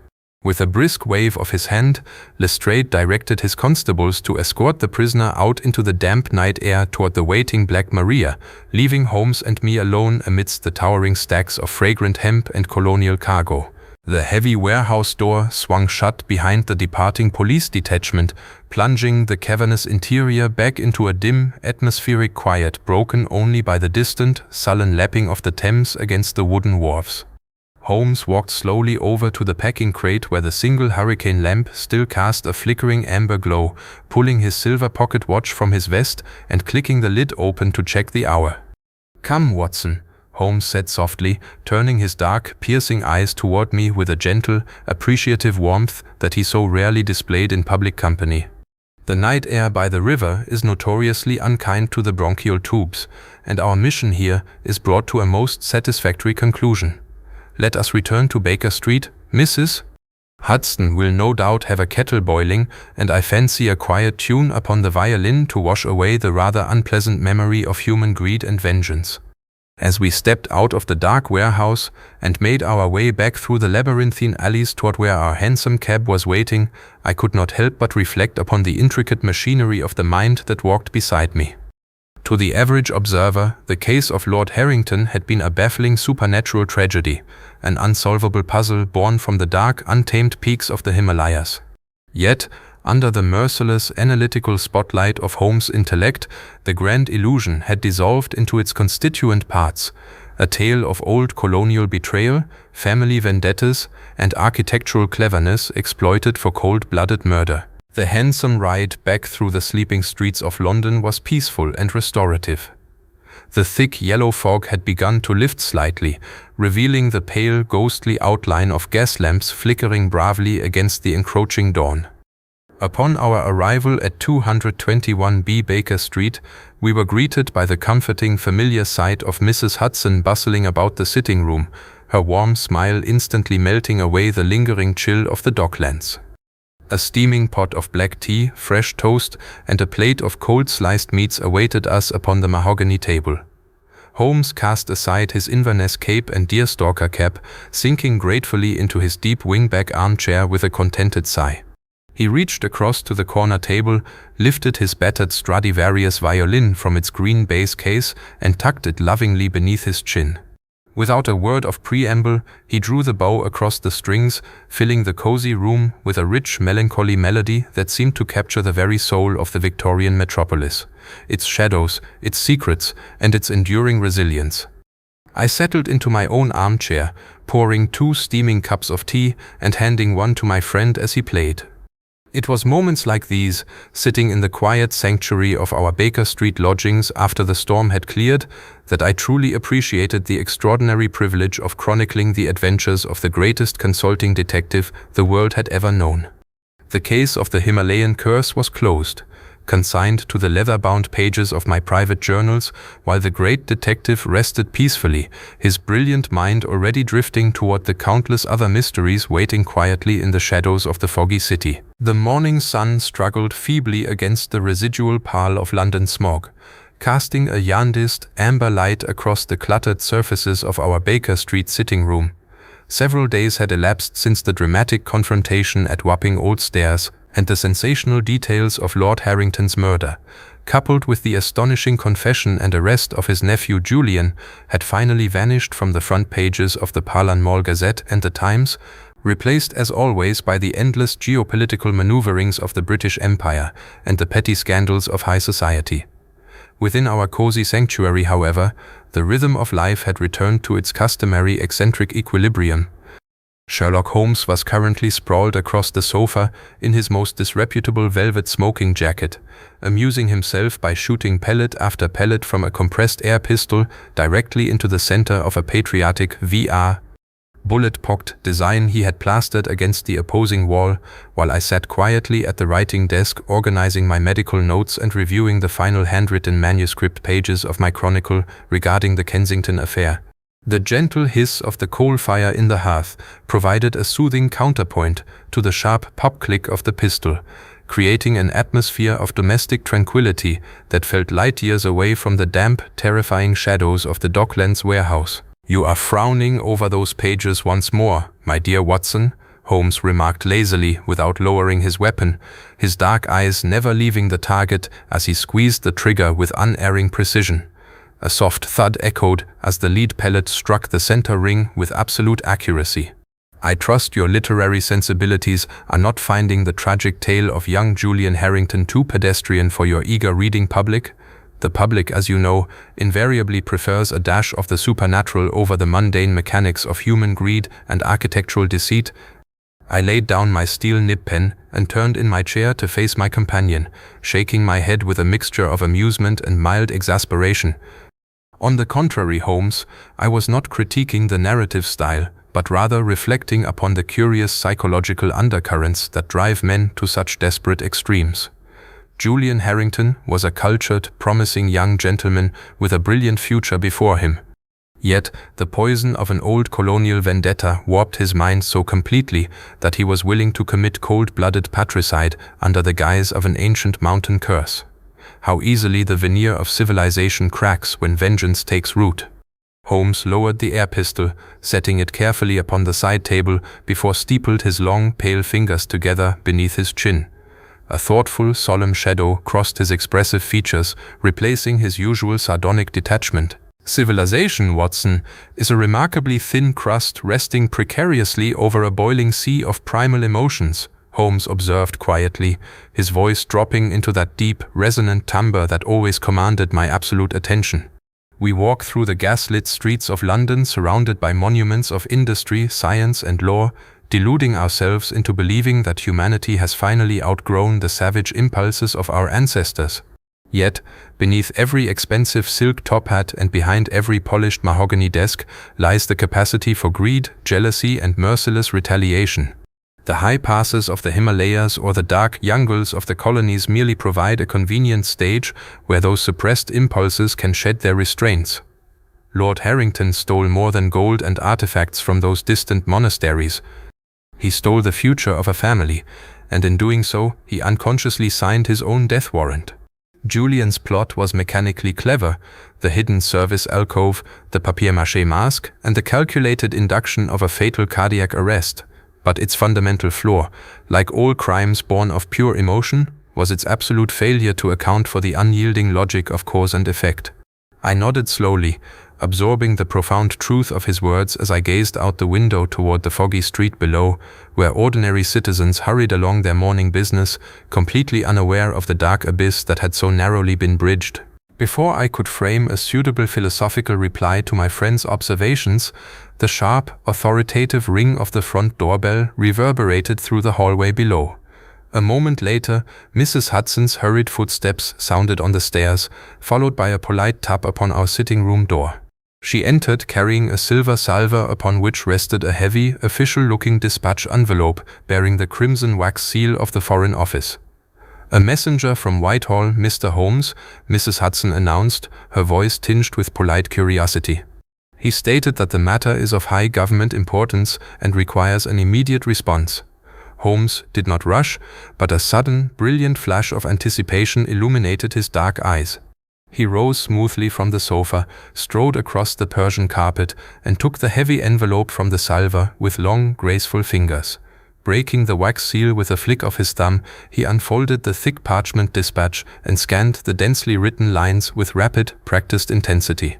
Speaker 1: With a brisk wave of his hand, Lestrade directed his constables to escort the prisoner out into the damp night air toward the waiting Black Maria, leaving Holmes and me alone amidst the towering stacks of fragrant hemp and colonial cargo. The heavy warehouse door swung shut behind the departing police detachment, plunging the cavernous interior back into a dim, atmospheric quiet broken only by the distant, sullen lapping of the Thames against the wooden wharves. Holmes walked slowly over to the packing crate where the single hurricane lamp still cast a flickering amber glow, pulling his silver pocket watch from his vest and clicking the lid open to check the hour. "Come, Watson," Holmes said softly, turning his dark, piercing eyes toward me with a gentle, appreciative warmth that he so rarely displayed in public company. "The night air by the river is notoriously unkind to the bronchial tubes, and our mission here is brought to a most satisfactory conclusion. Let us return to Baker Street, Mrs. Hudson will no doubt have a kettle boiling, and I fancy a quiet tune upon the violin to wash away the rather unpleasant memory of human greed and vengeance." As we stepped out of the dark warehouse and made our way back through the labyrinthine alleys toward where our hansom cab was waiting, I could not help but reflect upon the intricate machinery of the mind that walked beside me. To the average observer, the case of Lord Harrington had been a baffling supernatural tragedy, an unsolvable puzzle born from the dark, untamed peaks of the Himalayas. Yet, under the merciless, analytical spotlight of Holmes' intellect, the grand illusion had dissolved into its constituent parts, a tale of old colonial betrayal, family vendettas, and architectural cleverness exploited for cold-blooded murder. The handsome ride back through the sleeping streets of London was peaceful and restorative. The thick yellow fog had begun to lift slightly, revealing the pale, ghostly outline of gas lamps flickering bravely against the encroaching dawn. Upon our arrival at 221B Baker Street, we were greeted by the comforting, familiar sight of Mrs. Hudson bustling about the sitting room, her warm smile instantly melting away the lingering chill of the Docklands. A steaming pot of black tea, fresh toast, and a plate of cold sliced meats awaited us upon the mahogany table. Holmes cast aside his Inverness cape and deerstalker cap, sinking gratefully into his deep wingback armchair with a contented sigh. He reached across to the corner table, lifted his battered Stradivarius violin from its green bass case, and tucked it lovingly beneath his chin. Without a word of preamble, he drew the bow across the strings, filling the cozy room with a rich, melancholy melody that seemed to capture the very soul of the Victorian metropolis, its shadows, its secrets, and its enduring resilience. I settled into my own armchair, pouring 2 steaming cups of tea and handing one to my friend as he played. It was moments like these, sitting in the quiet sanctuary of our Baker Street lodgings after the storm had cleared, that I truly appreciated the extraordinary privilege of chronicling the adventures of the greatest consulting detective the world had ever known. The case of the Himalayan curse was closed, consigned to the leather-bound pages of my private journals, while the great detective rested peacefully, his brilliant mind already drifting toward the countless other mysteries waiting quietly in the shadows of the foggy city. The morning sun struggled feebly against the residual pall of London smog, casting a jaundiced, amber light across the cluttered surfaces of our Baker Street sitting room. Several days had elapsed since the dramatic confrontation at Wapping Old Stairs, and the sensational details of Lord Harrington's murder, coupled with the astonishing confession and arrest of his nephew Julian, had finally vanished from the front pages of the Pall Mall Gazette and the Times, replaced as always by the endless geopolitical maneuverings of the British Empire and the petty scandals of high society. Within our cozy sanctuary, however, the rhythm of life had returned to its customary eccentric equilibrium. Sherlock Holmes was currently sprawled across the sofa in his most disreputable velvet smoking jacket, amusing himself by shooting pellet after pellet from a compressed air pistol directly into the center of a patriotic VR bullet-pocked design he had plastered against the opposing wall, while I sat quietly at the writing desk organizing my medical notes and reviewing the final handwritten manuscript pages of my chronicle regarding the Kensington affair. The gentle hiss of the coal fire in the hearth provided a soothing counterpoint to the sharp pop-click of the pistol, creating an atmosphere of domestic tranquility that felt light years away from the damp, terrifying shadows of the Docklands warehouse. "You are frowning over those pages once more, my dear Watson," Holmes remarked lazily without lowering his weapon, his dark eyes never leaving the target as he squeezed the trigger with unerring precision. A soft thud echoed as the lead pellet struck the center ring with absolute accuracy. "I trust your literary sensibilities are not finding the tragic tale of young Julian Harrington too pedestrian for your eager reading public. The public, as you know, invariably prefers a dash of the supernatural over the mundane mechanics of human greed and architectural deceit." I laid down my steel nib pen and turned in my chair to face my companion, shaking my head with a mixture of amusement and mild exasperation. "On the contrary, Holmes, I was not critiquing the narrative style, but rather reflecting upon the curious psychological undercurrents that drive men to such desperate extremes. Julian Harrington was a cultured, promising young gentleman with a brilliant future before him. Yet, the poison of an old colonial vendetta warped his mind so completely that he was willing to commit cold-blooded patricide under the guise of an ancient mountain curse. How easily the veneer of civilization cracks when vengeance takes root. Holmes lowered the air pistol, setting it carefully upon the side table before steepled his long, pale fingers together beneath his chin. A thoughtful, solemn shadow crossed his expressive features, replacing his usual sardonic detachment. "Civilization, Watson, is a remarkably thin crust resting precariously over a boiling sea of primal emotions," Holmes observed quietly, his voice dropping into that deep, resonant timbre that always commanded my absolute attention. "We walk through the gas-lit streets of London surrounded by monuments of industry, science, and law, deluding ourselves into believing that humanity has finally outgrown the savage impulses of our ancestors. Yet, beneath every expensive silk top hat and behind every polished mahogany desk lies the capacity for greed, jealousy, and merciless retaliation. The high passes of the Himalayas or the dark jungles of the colonies merely provide a convenient stage where those suppressed impulses can shed their restraints. Lord Harrington stole more than gold and artifacts from those distant monasteries. He stole the future of a family, and in doing so, he unconsciously signed his own death warrant. Julian's plot was mechanically clever, the hidden service alcove, the papier-mâché mask, and the calculated induction of a fatal cardiac arrest. But its fundamental flaw, like all crimes born of pure emotion, was its absolute failure to account for the unyielding logic of cause and effect. I nodded slowly, absorbing the profound truth of his words as I gazed out the window toward the foggy street below, where ordinary citizens hurried along their morning business, completely unaware of the dark abyss that had so narrowly been bridged. Before I could frame a suitable philosophical reply to my friend's observations, the sharp, authoritative ring of the front doorbell reverberated through the hallway below. A moment later, Mrs. Hudson's hurried footsteps sounded on the stairs, followed by a polite tap upon our sitting-room door. She entered carrying a silver salver upon which rested a heavy, official-looking dispatch envelope bearing the crimson wax seal of the Foreign Office. "A messenger from Whitehall, Mr. Holmes," Mrs. Hudson announced, her voice tinged with polite curiosity. "He stated that the matter is of high government importance and requires an immediate response." Holmes did not rush, but a sudden, brilliant flash of anticipation illuminated his dark eyes. He rose smoothly from the sofa, strode across the Persian carpet, and took the heavy envelope from the salver with long, graceful fingers. Breaking the wax seal with a flick of his thumb, he unfolded the thick parchment dispatch and scanned the densely written lines with rapid, practiced intensity.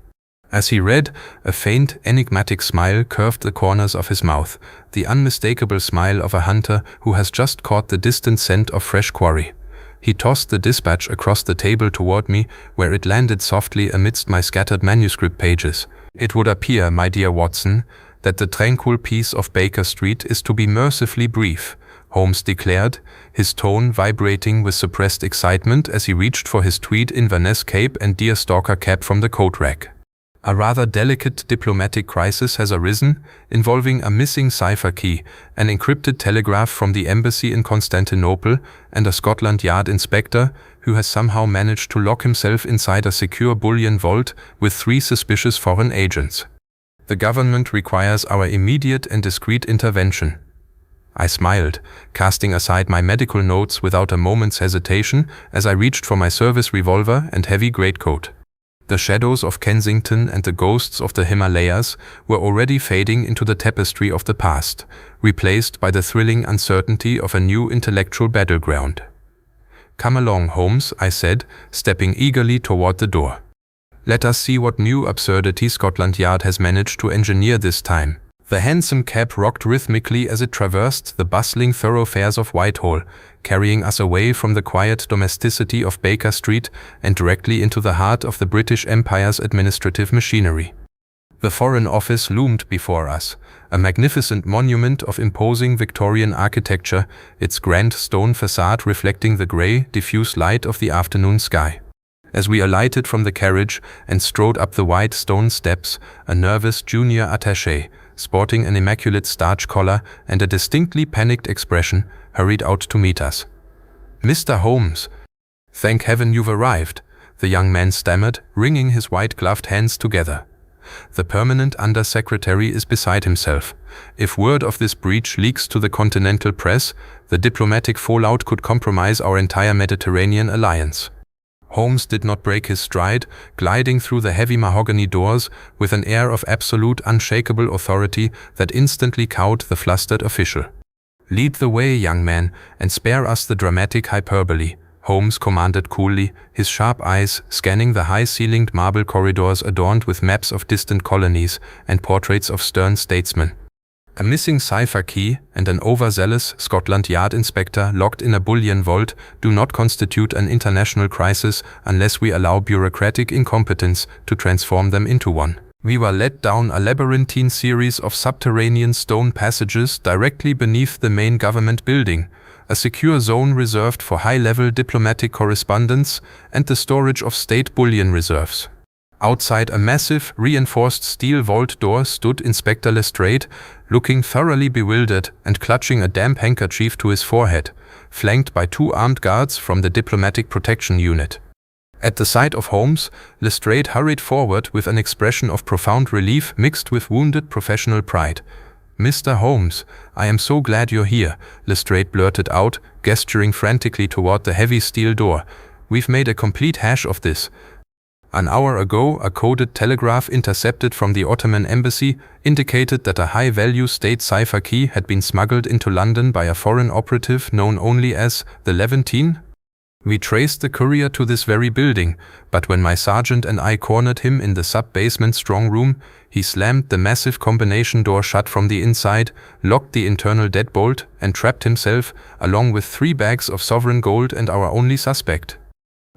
Speaker 1: As he read, a faint, enigmatic smile curved the corners of his mouth, the unmistakable smile of a hunter who has just caught the distant scent of fresh quarry. He tossed the dispatch across the table toward me, where it landed softly amidst my scattered manuscript pages. "It would appear, my dear Watson, that the tranquil peace of Baker Street is to be mercifully brief," Holmes declared, his tone vibrating with suppressed excitement as he reached for his tweed Inverness cape and deerstalker cap from the coat rack. "A rather delicate diplomatic crisis has arisen, involving a missing cipher key, an encrypted telegraph from the embassy in Constantinople, and a Scotland Yard inspector who has somehow managed to lock himself inside a secure bullion vault with 3 suspicious foreign agents. The government requires our immediate and discreet intervention." I smiled, casting aside my medical notes without a moment's hesitation as I reached for my service revolver and heavy greatcoat. The shadows of Kensington and the ghosts of the Himalayas were already fading into the tapestry of the past, replaced by the thrilling uncertainty of a new intellectual battleground. "Come along, Holmes," I said, stepping eagerly toward the door. "Let us see what new absurdity Scotland Yard has managed to engineer this time." The hansom cab rocked rhythmically as it traversed the bustling thoroughfares of Whitehall, carrying us away from the quiet domesticity of Baker Street and directly into the heart of the British Empire's administrative machinery. The Foreign Office loomed before us, a magnificent monument of imposing Victorian architecture, its grand stone facade reflecting the grey, diffuse light of the afternoon sky. As we alighted from the carriage and strode up the wide stone steps, a nervous junior attaché, sporting an immaculate starch collar and a distinctly panicked expression, hurried out to meet us. "Mr. Holmes, thank heaven you've arrived," the young man stammered, wringing his white-gloved hands together. "The permanent undersecretary is beside himself. If word of this breach leaks to the continental press, the diplomatic fallout could compromise our entire Mediterranean alliance." Holmes did not break his stride, gliding through the heavy mahogany doors with an air of absolute, unshakable authority that instantly cowed the flustered official. "Lead the way, young man, and spare us the dramatic hyperbole," Holmes commanded coolly, his sharp eyes scanning the high-ceilinged marble corridors adorned with maps of distant colonies and portraits of stern statesmen. A missing cipher key and an overzealous Scotland Yard inspector locked in a bullion vault do not constitute an international crisis unless we allow bureaucratic incompetence to transform them into one. We were led down a labyrinthine series of subterranean stone passages directly beneath the main government building, a secure zone reserved for high-level diplomatic correspondence and the storage of state bullion reserves. Outside a massive, reinforced steel vault door stood Inspector Lestrade, looking thoroughly bewildered and clutching a damp handkerchief to his forehead, flanked by 2 armed guards from the Diplomatic Protection Unit. At the sight of Holmes, Lestrade hurried forward with an expression of profound relief mixed with wounded professional pride. "Mr. Holmes, I am so glad you're here," Lestrade blurted out, gesturing frantically toward the heavy steel door. "We've made a complete hash of this. An hour ago, a coded telegraph intercepted from the Ottoman embassy indicated that a high-value state cipher key had been smuggled into London by a foreign operative known only as the Levantine. We traced the courier to this very building, but when my sergeant and I cornered him in the sub-basement strong room, he slammed the massive combination door shut from the inside, locked the internal deadbolt, and trapped himself, along with 3 bags of sovereign gold and our only suspect.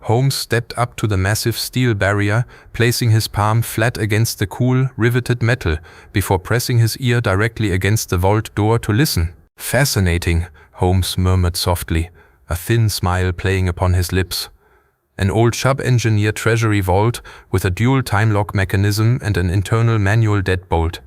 Speaker 1: Holmes stepped up to the massive steel barrier, placing his palm flat against the cool, riveted metal, before pressing his ear directly against the vault door to listen. "Fascinating," Holmes murmured softly, a thin smile playing upon his lips. "An old sub-engineer treasury vault with a dual time lock mechanism and an internal manual deadbolt.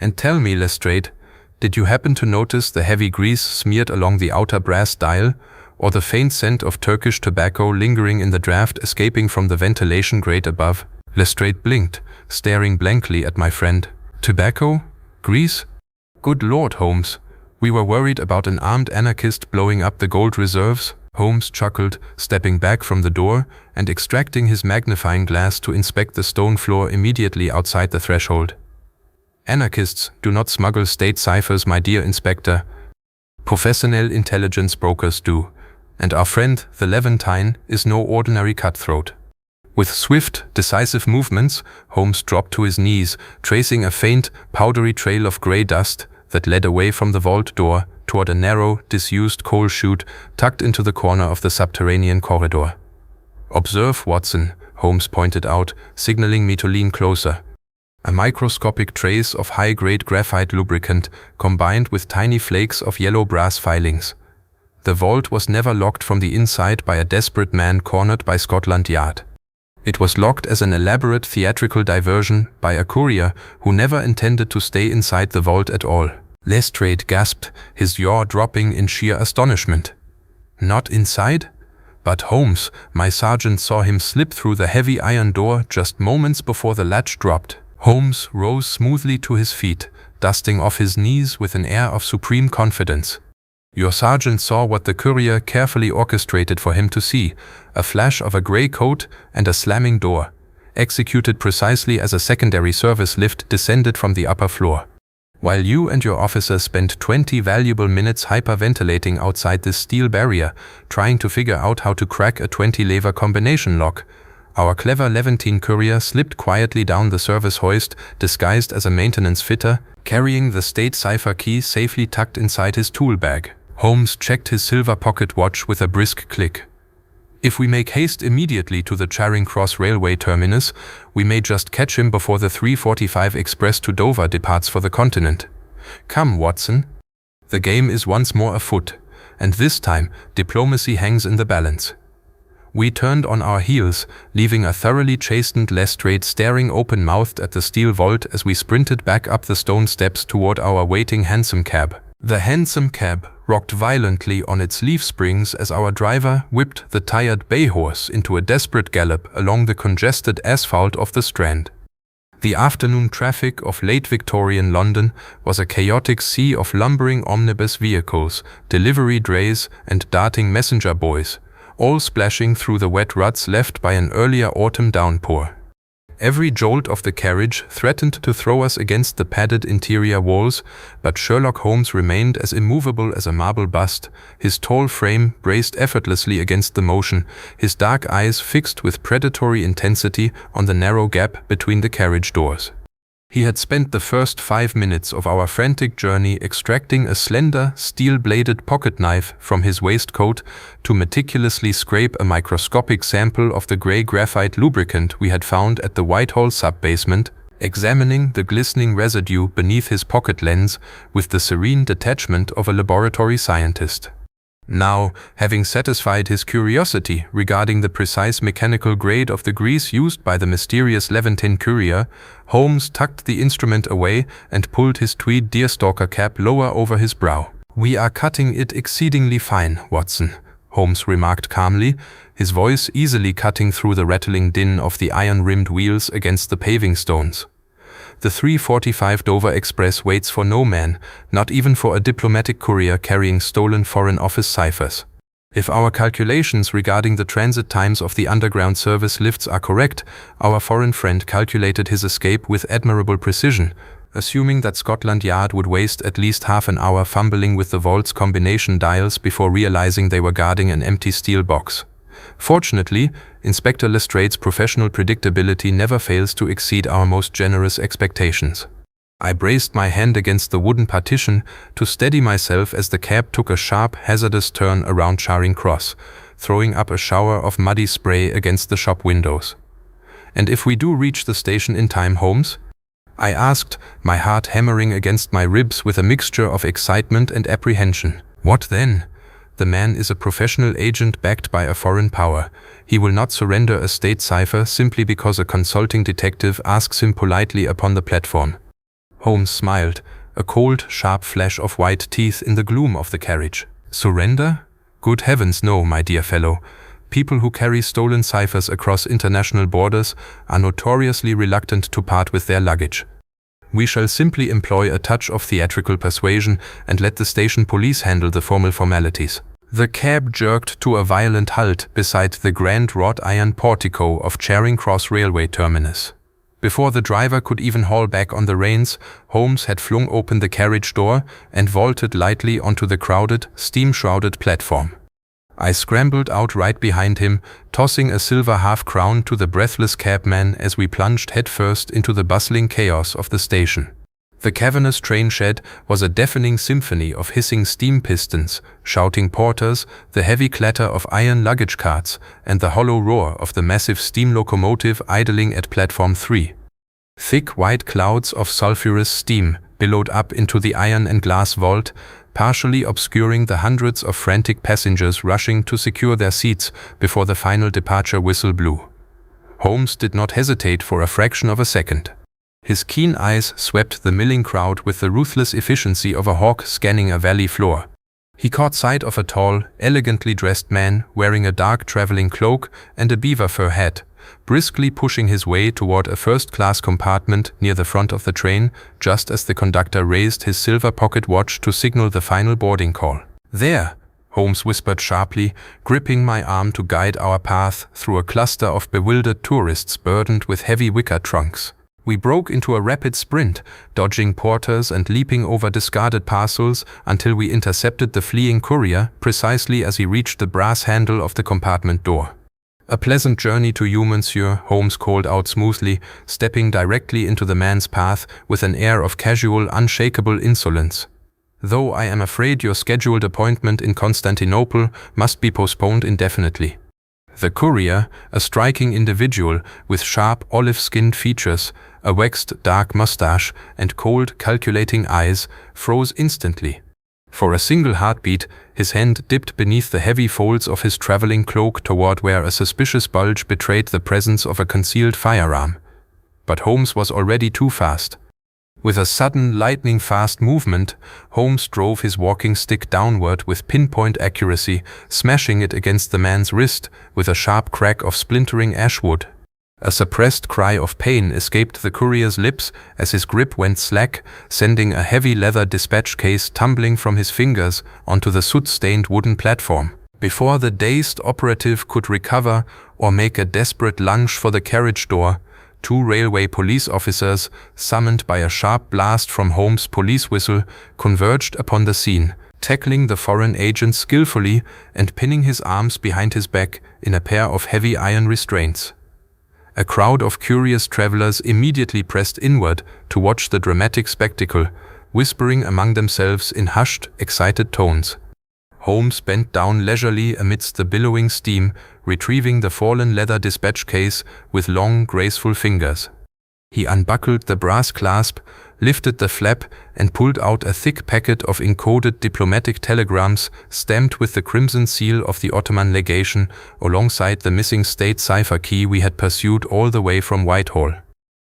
Speaker 1: And tell me, Lestrade, did you happen to notice the heavy grease smeared along the outer brass dial, or the faint scent of Turkish tobacco lingering in the draft escaping from the ventilation grate above?" Lestrade blinked, staring blankly at my friend. "Tobacco? Grease? Good Lord, Holmes. We were worried about an armed anarchist blowing up the gold reserves." Holmes chuckled, stepping back from the door and extracting his magnifying glass to inspect the stone floor immediately outside the threshold. "Anarchists do not smuggle state ciphers, my dear Inspector. Professional intelligence brokers do, and our friend, the Levantine, is no ordinary cutthroat." With swift, decisive movements, Holmes dropped to his knees, tracing a faint, powdery trail of grey dust that led away from the vault door toward a narrow, disused coal chute tucked into the corner of the subterranean corridor. "Observe, Watson," Holmes pointed out, signaling me to lean closer. A microscopic trace of high-grade graphite lubricant combined with tiny flakes of yellow brass filings. The vault was never locked from the inside by a desperate man cornered by Scotland Yard. It was locked as an elaborate theatrical diversion by a courier who never intended to stay inside the vault at all. Lestrade gasped, his jaw dropping in sheer astonishment. "Not inside?" But Holmes, my sergeant saw him slip through the heavy iron door just moments before the latch dropped. Holmes rose smoothly to his feet, dusting off his knees with an air of supreme confidence. "Your sergeant saw what the courier carefully orchestrated for him to see, a flash of a grey coat and a slamming door, executed precisely as a secondary service lift descended from the upper floor. While you and your officer spent 20 valuable minutes hyperventilating outside this steel barrier, trying to figure out how to crack a 20-lever combination lock, our clever Levantine courier slipped quietly down the service hoist, disguised as a maintenance fitter, carrying the state cipher key safely tucked inside his tool bag." Holmes checked his silver pocket watch with a brisk click. "If we make haste immediately to the Charing Cross railway terminus, we may just catch him before the 3:45 express to Dover departs for the continent. Come, Watson. The game is once more afoot, and this time diplomacy hangs in the balance." We turned on our heels, leaving a thoroughly chastened Lestrade staring open-mouthed at the steel vault as we sprinted back up the stone steps toward our waiting hansom cab. The hansom cab rocked violently on its leaf springs as our driver whipped the tired bay horse into a desperate gallop along the congested asphalt of the Strand. The afternoon traffic of late Victorian London was a chaotic sea of lumbering omnibus vehicles, delivery drays, and darting messenger boys, all splashing through the wet ruts left by an earlier autumn downpour. Every jolt of the carriage threatened to throw us against the padded interior walls, but Sherlock Holmes remained as immovable as a marble bust, his tall frame braced effortlessly against the motion, his dark eyes fixed with predatory intensity on the narrow gap between the carriage doors. He had spent the first 5 minutes of our frantic journey extracting a slender, steel-bladed pocket knife from his waistcoat to meticulously scrape a microscopic sample of the grey graphite lubricant we had found at the Whitehall sub-basement, examining the glistening residue beneath his pocket lens with the serene detachment of a laboratory scientist. Now, having satisfied his curiosity regarding the precise mechanical grade of the grease used by the mysterious Levantine courier, Holmes tucked the instrument away and pulled his tweed deerstalker cap lower over his brow. "We are cutting it exceedingly fine, Watson," Holmes remarked calmly, his voice easily cutting through the rattling din of the iron-rimmed wheels against the paving stones. "The 3:45 Dover Express waits for no man, not even for a diplomatic courier carrying stolen Foreign Office ciphers. If our calculations regarding the transit times of the underground service lifts are correct, our foreign friend calculated his escape with admirable precision, assuming that Scotland Yard would waste at least half an hour fumbling with the vault's combination dials before realizing they were guarding an empty steel box. Fortunately, Inspector Lestrade's professional predictability never fails to exceed our most generous expectations. I braced my hand against the wooden partition to steady myself as the cab took a sharp, hazardous turn around Charing Cross, throwing up a shower of muddy spray against the shop windows. "And if we do reach the station in time, Holmes?" I asked, my heart hammering against my ribs with a mixture of excitement and apprehension. "What then? The man is a professional agent backed by a foreign power. He will not surrender a state cipher simply because a consulting detective asks him politely upon the platform." Holmes smiled, a cold, sharp flash of white teeth in the gloom of the carriage. "Surrender? Good heavens, no, my dear fellow. People who carry stolen ciphers across international borders are notoriously reluctant to part with their luggage. We shall simply employ a touch of theatrical persuasion and let the station police handle the formal formalities." The cab jerked to a violent halt beside the grand wrought iron portico of Charing Cross railway terminus. Before the driver could even haul back on the reins, Holmes had flung open the carriage door and vaulted lightly onto the crowded, steam-shrouded platform. I scrambled out right behind him, tossing a silver half-crown to the breathless cabman as we plunged headfirst into the bustling chaos of the station. The cavernous train shed was a deafening symphony of hissing steam pistons, shouting porters, the heavy clatter of iron luggage carts, and the hollow roar of the massive steam locomotive idling at platform 3. Thick white clouds of sulphurous steam billowed up into the iron and glass vault, partially obscuring the hundreds of frantic passengers rushing to secure their seats before the final departure whistle blew. Holmes did not hesitate for a fraction of a second. His keen eyes swept the milling crowd with the ruthless efficiency of a hawk scanning a valley floor. He caught sight of a tall, elegantly dressed man wearing a dark traveling cloak and a beaver fur hat, briskly pushing his way toward a first-class compartment near the front of the train just as the conductor raised his silver pocket watch to signal the final boarding call. "There," Holmes whispered sharply, gripping my arm to guide our path through a cluster of bewildered tourists burdened with heavy wicker trunks. We broke into a rapid sprint, dodging porters and leaping over discarded parcels until we intercepted the fleeing courier precisely as he reached the brass handle of the compartment door. "A pleasant journey to you, monsieur," Holmes called out smoothly, stepping directly into the man's path with an air of casual, unshakable insolence. "Though I am afraid your scheduled appointment in Constantinople must be postponed indefinitely." The courier, a striking individual with sharp, olive-skinned features, a waxed dark mustache, and cold, calculating eyes, froze instantly. For a single heartbeat, his hand dipped beneath the heavy folds of his traveling cloak toward where a suspicious bulge betrayed the presence of a concealed firearm. But Holmes was already too fast. With a sudden, lightning-fast movement, Holmes drove his walking stick downward with pinpoint accuracy, smashing it against the man's wrist with a sharp crack of splintering ashwood. A suppressed cry of pain escaped the courier's lips as his grip went slack, sending a heavy leather dispatch case tumbling from his fingers onto the soot-stained wooden platform. Before the dazed operative could recover or make a desperate lunge for the carriage door, 2 railway police officers, summoned by a sharp blast from Holmes' police whistle, converged upon the scene, tackling the foreign agent skillfully and pinning his arms behind his back in a pair of heavy iron restraints. A crowd of curious travelers immediately pressed inward to watch the dramatic spectacle, whispering among themselves in hushed, excited tones. Holmes bent down leisurely amidst the billowing steam, retrieving the fallen leather dispatch case with long, graceful fingers. He unbuckled the brass clasp, lifted the flap, and pulled out a thick packet of encoded diplomatic telegrams stamped with the crimson seal of the Ottoman legation alongside the missing state cipher key we had pursued all the way from Whitehall.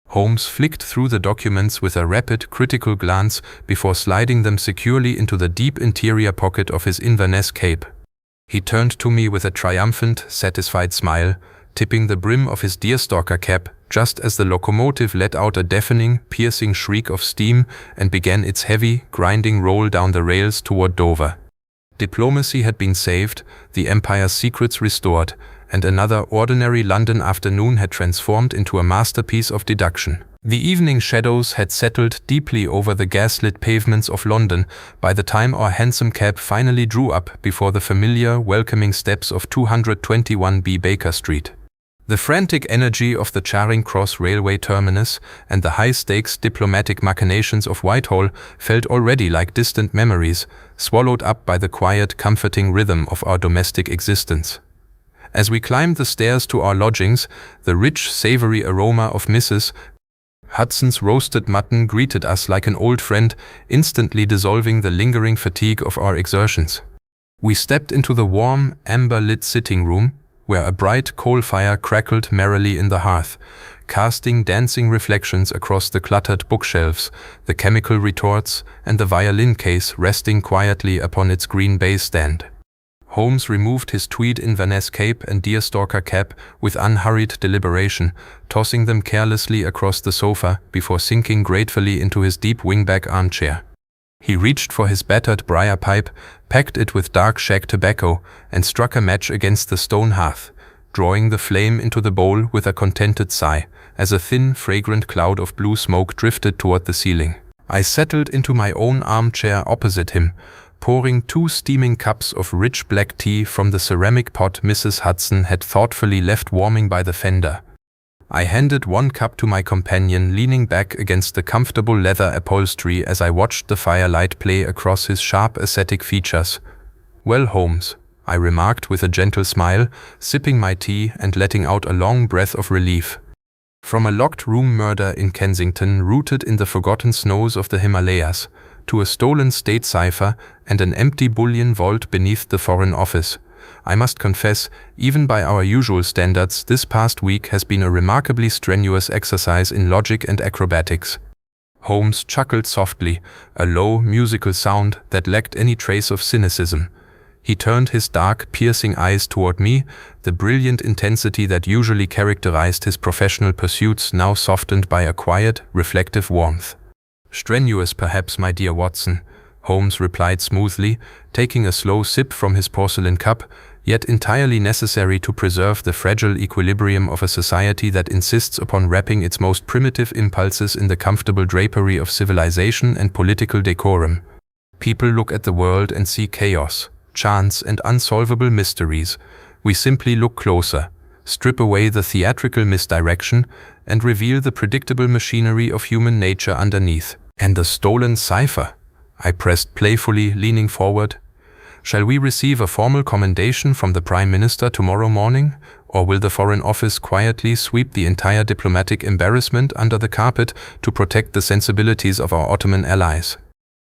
Speaker 1: Holmes flicked through the documents with a rapid, critical glance before sliding them securely into the deep interior pocket of his Inverness cape. He turned to me with a triumphant, satisfied smile, tipping the brim of his deerstalker cap just as the locomotive let out a deafening, piercing shriek of steam and began its heavy, grinding roll down the rails toward Dover. Diplomacy had been saved, the Empire's secrets restored, and another ordinary London afternoon had transformed into a masterpiece of deduction. The evening shadows had settled deeply over the gaslit pavements of London by the time our hansom cab finally drew up before the familiar, welcoming steps of 221B Baker Street. The frantic energy of the Charing Cross railway terminus and the high-stakes diplomatic machinations of Whitehall felt already like distant memories, swallowed up by the quiet, comforting rhythm of our domestic existence. As we climbed the stairs to our lodgings, the rich, savory aroma of Mrs. Hudson's roasted mutton greeted us like an old friend, instantly dissolving the lingering fatigue of our exertions. We stepped into the warm, amber-lit sitting room, where a bright coal fire crackled merrily in the hearth, casting dancing reflections across the cluttered bookshelves, the chemical retorts, and the violin case resting quietly upon its green baize stand. Holmes removed his tweed Inverness cape and deerstalker cap with unhurried deliberation, tossing them carelessly across the sofa before sinking gratefully into his deep wingback armchair. He reached for his battered briar pipe, packed it with dark shag tobacco, and struck a match against the stone hearth, drawing the flame into the bowl with a contented sigh, as a thin, fragrant cloud of blue smoke drifted toward the ceiling. I settled into my own armchair opposite him, pouring 2 steaming cups of rich black tea from the ceramic pot Mrs. Hudson had thoughtfully left warming by the fender. I handed 1 cup to my companion, leaning back against the comfortable leather upholstery as I watched the firelight play across his sharp ascetic features. "Well, Holmes," I remarked with a gentle smile, sipping my tea and letting out a long breath of relief. From a locked room murder in Kensington rooted in the forgotten snows of the Himalayas, to a stolen state cipher and an empty bullion vault beneath the Foreign Office, I must confess, even by our usual standards, this past week has been a remarkably strenuous exercise in logic and acrobatics. Holmes chuckled softly, a low, musical sound that lacked any trace of cynicism. He turned his dark, piercing eyes toward me, the brilliant intensity that usually characterized his professional pursuits now softened by a quiet, reflective warmth. "Strenuous, perhaps, my dear Watson," Holmes replied smoothly, taking a slow sip from his porcelain cup, yet entirely necessary to preserve the fragile equilibrium of a society that insists upon wrapping its most primitive impulses in the comfortable drapery of civilization and political decorum. "People look at the world and see chaos, chance, and unsolvable mysteries. We simply look closer, strip away the theatrical misdirection, and reveal the predictable machinery of human nature underneath." "And the stolen cipher?" I pressed playfully, leaning forward. "Shall we receive a formal commendation from the Prime Minister tomorrow morning, or will the Foreign Office quietly sweep the entire diplomatic embarrassment under the carpet to protect the sensibilities of our Ottoman allies?"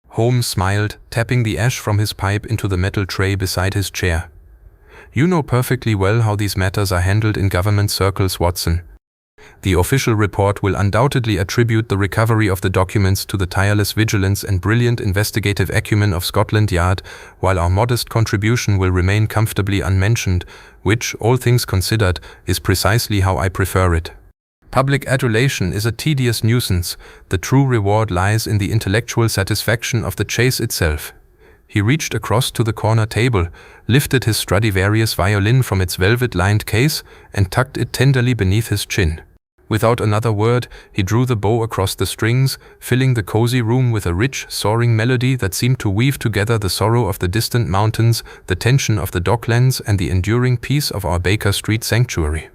Speaker 1: Holmes smiled, tapping the ash from his pipe into the metal tray beside his chair. "You know perfectly well how these matters are handled in government circles, Watson. The official report will undoubtedly attribute the recovery of the documents to the tireless vigilance and brilliant investigative acumen of Scotland Yard, while our modest contribution will remain comfortably unmentioned, which, all things considered, is precisely how I prefer it. Public adulation is a tedious nuisance. The true reward lies in the intellectual satisfaction of the chase itself." He reached across to the corner table, lifted his Stradivarius violin from its velvet-lined case, and tucked it tenderly beneath his chin. Without another word, he drew the bow across the strings, filling the cozy room with a rich, soaring melody that seemed to weave together the sorrow of the distant mountains, the tension of the docklands, and the enduring peace of our Baker Street sanctuary.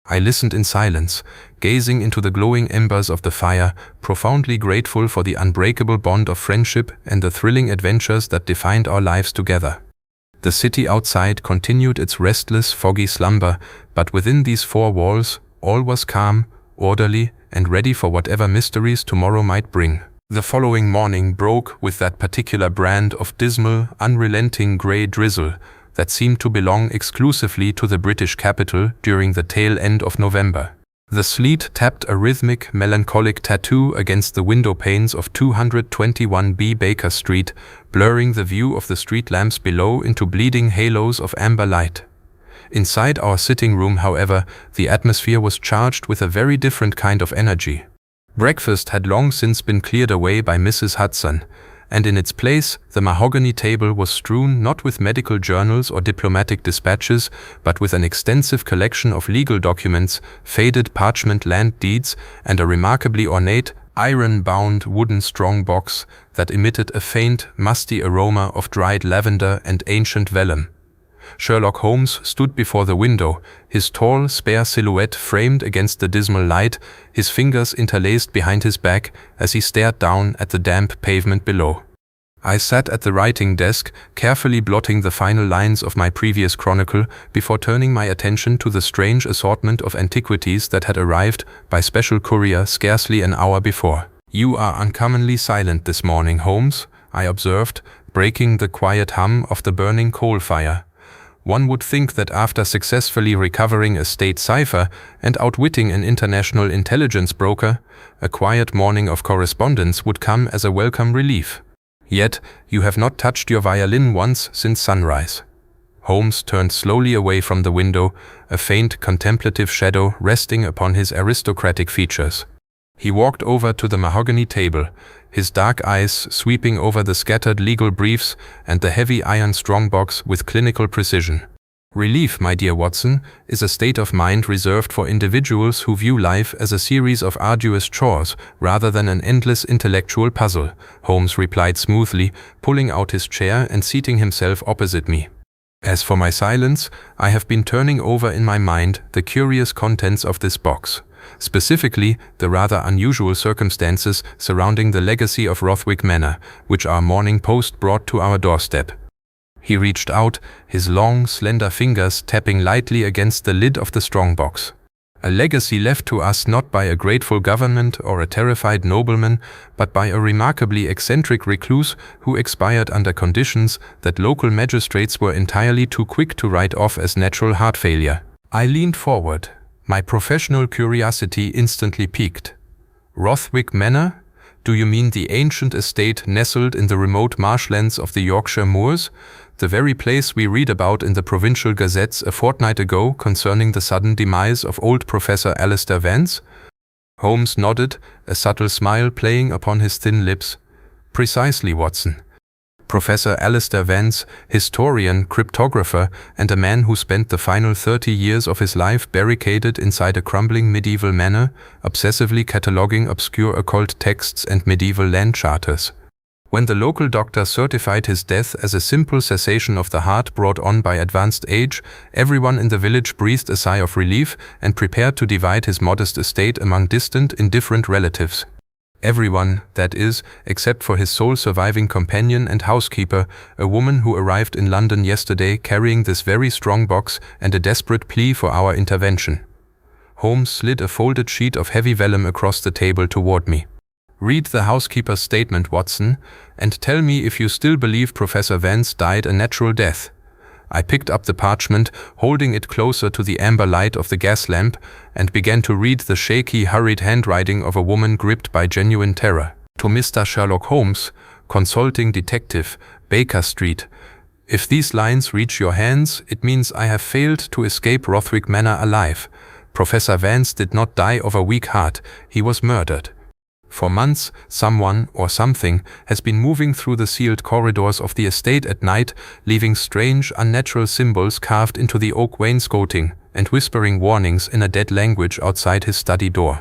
Speaker 1: I listened in silence, gazing into the glowing embers of the fire, profoundly grateful for the unbreakable bond of friendship and the thrilling adventures that defined our lives together. The city outside continued its restless, foggy slumber, but within these 4 walls, all was calm, orderly, and ready for whatever mysteries tomorrow might bring. The following morning broke with that particular brand of dismal, unrelenting grey drizzle that seemed to belong exclusively to the British capital during the tail end of November. The sleet tapped a rhythmic, melancholic tattoo against the window panes of 221B Baker Street, blurring the view of the street lamps below into bleeding halos of amber light. Inside our sitting room, however, the atmosphere was charged with a very different kind of energy. Breakfast had long since been cleared away by Mrs. Hudson, and in its place the mahogany table was strewn not with medical journals or diplomatic dispatches, but with an extensive collection of legal documents, faded parchment land deeds, and a remarkably ornate, iron-bound wooden strong-box that emitted a faint, musty aroma of dried lavender and ancient vellum. Sherlock Holmes stood before the window, his tall, spare silhouette framed against the dismal light, his fingers interlaced behind his back as he stared down at the damp pavement below. I sat at the writing desk, carefully blotting the final lines of my previous chronicle before turning my attention to the strange assortment of antiquities that had arrived by special courier scarcely an hour before. "You are uncommonly silent this morning, Holmes," I observed, breaking the quiet hum of the burning coal fire. One would think that after successfully recovering a state cipher and outwitting an international intelligence broker, a quiet morning of correspondence would come as a welcome relief. Yet you have not touched your violin once since sunrise. Holmes turned slowly away from the window, a faint contemplative shadow resting upon his aristocratic features. He walked over to the mahogany table, his dark eyes sweeping over the scattered legal briefs and the heavy iron strongbox with clinical precision. "Relief, my dear Watson, is a state of mind reserved for individuals who view life as a series of arduous chores rather than an endless intellectual puzzle," Holmes replied smoothly, pulling out his chair and seating himself opposite me. "As for my silence, I have been turning over in my mind the curious contents of this box. Specifically, the rather unusual circumstances surrounding the legacy of Rothwick Manor, which our morning post brought to our doorstep." He reached out, his long, slender fingers tapping lightly against the lid of the strongbox. "A legacy left to us not by a grateful government or a terrified nobleman, but by a remarkably eccentric recluse who expired under conditions that local magistrates were entirely too quick to write off as natural heart failure." I leaned forward, my professional curiosity instantly piqued. "Rothwick Manor? Do you mean the ancient estate nestled in the remote marshlands of the Yorkshire moors? The very place we read about in the provincial gazettes a fortnight ago concerning the sudden demise of old Professor Alistair Vance?" Holmes nodded, a subtle smile playing upon his thin lips. "Precisely, Watson. Professor Alistair Vance, historian, cryptographer, and a man who spent the final 30 years of his life barricaded inside a crumbling medieval manor, obsessively cataloguing obscure occult texts and medieval land charters. When the local doctor certified his death as a simple cessation of the heart brought on by advanced age, everyone in the village breathed a sigh of relief and prepared to divide his modest estate among distant, indifferent relatives. Everyone, that is, except for his sole surviving companion and housekeeper, a woman who arrived in London yesterday carrying this very strong box and a desperate plea for our intervention." Holmes slid a folded sheet of heavy vellum across the table toward me. "Read the housekeeper's statement, Watson, and tell me if you still believe Professor Vance died a natural death." I picked up the parchment, holding it closer to the amber light of the gas lamp, and began to read the shaky, hurried handwriting of a woman gripped by genuine terror. "To Mr. Sherlock Holmes, consulting detective, Baker Street. If these lines reach your hands, it means I have failed to escape Rothwick Manor alive. Professor Vance did not die of a weak heart, he was murdered. For months, someone or something has been moving through the sealed corridors of the estate at night, leaving strange, unnatural symbols carved into the oak wainscoting and whispering warnings in a dead language outside his study door.